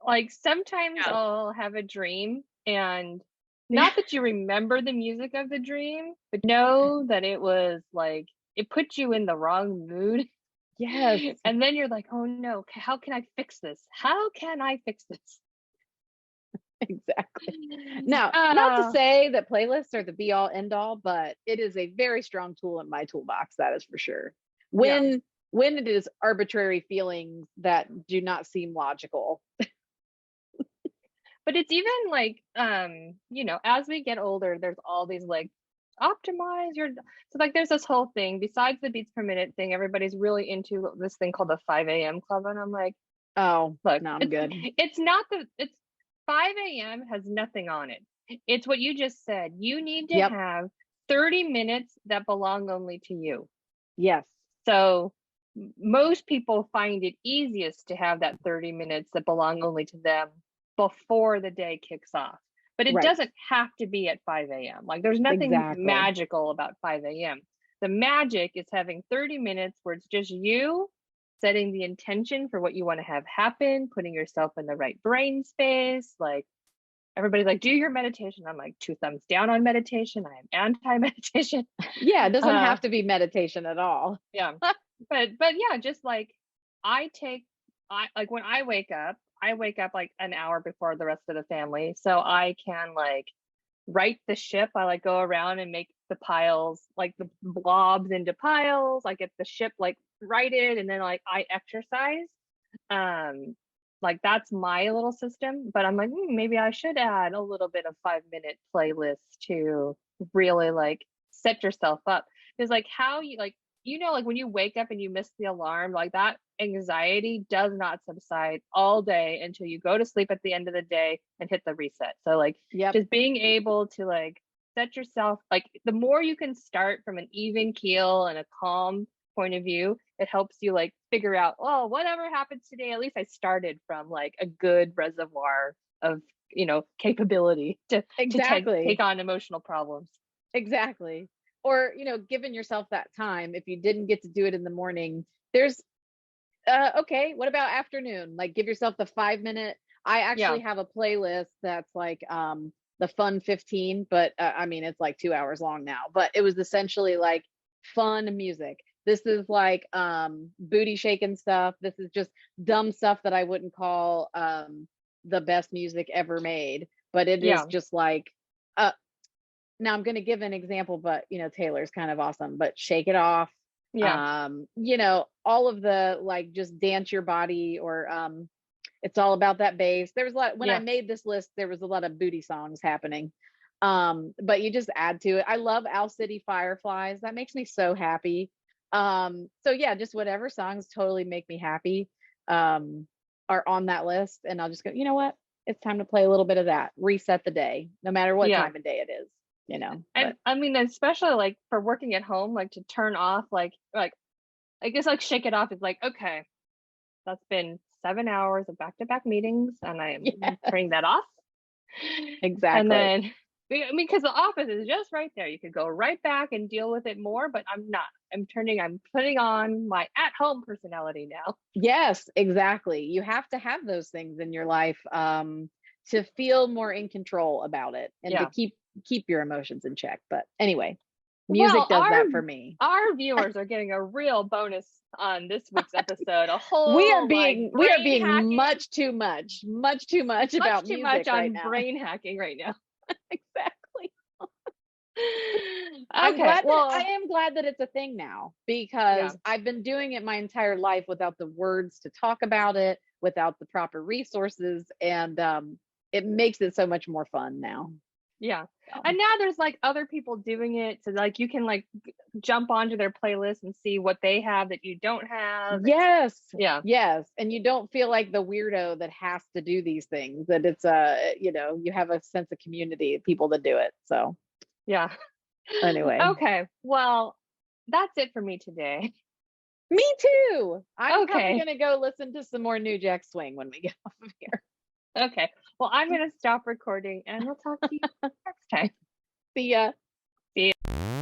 Like sometimes Yeah. I'll have a dream, and not that you remember the music of the dream, but know that it was like it put you in the wrong mood. Yes, And then you're like, oh no, how can I fix this? How can I fix this? exactly. Now, not to Uh, say that playlists are the be all end all, but it is a very strong tool in my toolbox, that is for sure. yeah. When it is arbitrary feelings that do not seem logical. But it's even like as we get older, there's all these like optimize your, so like there's this whole thing besides the beats per minute thing. Everybody's really into this thing called the 5 a.m. club, and I'm like, Oh, look, no, I'm good. it's not it's 5 a.m. has nothing on it. It's what you just said. You need to Yep. have 30 minutes that belong only to you. Yes. So most people find it easiest to have that 30 minutes that belong only to them before the day kicks off. But it Right. doesn't have to be at 5 a.m. Like there's nothing Exactly. magical about 5 a.m. The magic is having 30 minutes where it's just you setting the intention for what you want to have happen, putting yourself in the right brain space. Like everybody's like, do your meditation. I'm like, 2 thumbs down on meditation. I am anti-meditation. Yeah, it doesn't have to be meditation at all. Yeah. But yeah, just like I like when I wake up like an hour before the rest of the family. So I can like right the ship. I like go around and make the piles, like the blobs into piles. I get the ship like righted, and then like I exercise. Like that's my little system. But I'm like, maybe I should add a little bit of 5-minute playlist to really like set yourself up. Because like how you like, like when you wake up and you miss the alarm, like that anxiety does not subside all day until you go to sleep at the end of the day and hit the reset. So like Yep. just being able to like set yourself, like the more you can start from an even keel and a calm point of view, it helps you like figure out, oh, whatever happens today, at least I started from like a good reservoir of capability to Exactly. take on emotional problems. Exactly. Or, giving yourself that time. If you didn't get to do it in the morning, there's okay, what about afternoon? Like give yourself the 5-minute. I actually have a playlist that's like the fun 15, but I mean it's like 2 hours long now, but it was essentially like fun music. This is like booty shaking stuff. This is just dumb stuff that I wouldn't call the best music ever made, but it is just like now I'm going to give an example, but Taylor's kind of awesome, but Shake It Off, Yeah. All of the like just dance your body or it's all about that bass. There was a lot when I Yeah. made this list, there was a lot of booty songs happening. But you just add to it. I love Owl City Fireflies. That makes me so happy. So yeah, just whatever songs totally make me happy are on that list. And I'll just go, you know what? It's time to play a little bit of that. Reset the day, no matter what Yeah. time of day it is, And But I mean, especially like for working at home, like to turn off, like I guess like shake it off is like, okay, that's been 7 hours of back-to-back meetings, and I am yeah, turning that off. And exactly. then, I mean, because the office is just right there. You could go right back and deal with it more, but I'm not. I'm putting on my at-home personality now. Yes, exactly. You have to have those things in your life to feel more in control about it and to Yeah. keep your emotions in check. But anyway, Well, music does that for me. our viewers are getting a real bonus on this week's episode. A We are whole being brain hacking, much too much much about too music much right on now. brain hacking right now. Exactly. Okay, well, I am glad that it's a thing now yeah, because I've been doing it my entire life without the words to talk about it, without the proper resources, and it makes it so much more fun now. yeah. So. And now there's like other people doing it, so like you can like jump onto their playlist and see what they have that you don't have. Yes. Yeah. Yes. And you don't feel like the weirdo that has to do these things, that it's you have a sense of community of people that do it. So Yeah. anyway. Okay. Well, that's it for me today. Me too. I'm probably Okay. gonna go listen to some more New Jack Swing when we get off of here. Okay. Well, I'm gonna stop recording and we'll talk to you next time. See ya. See ya.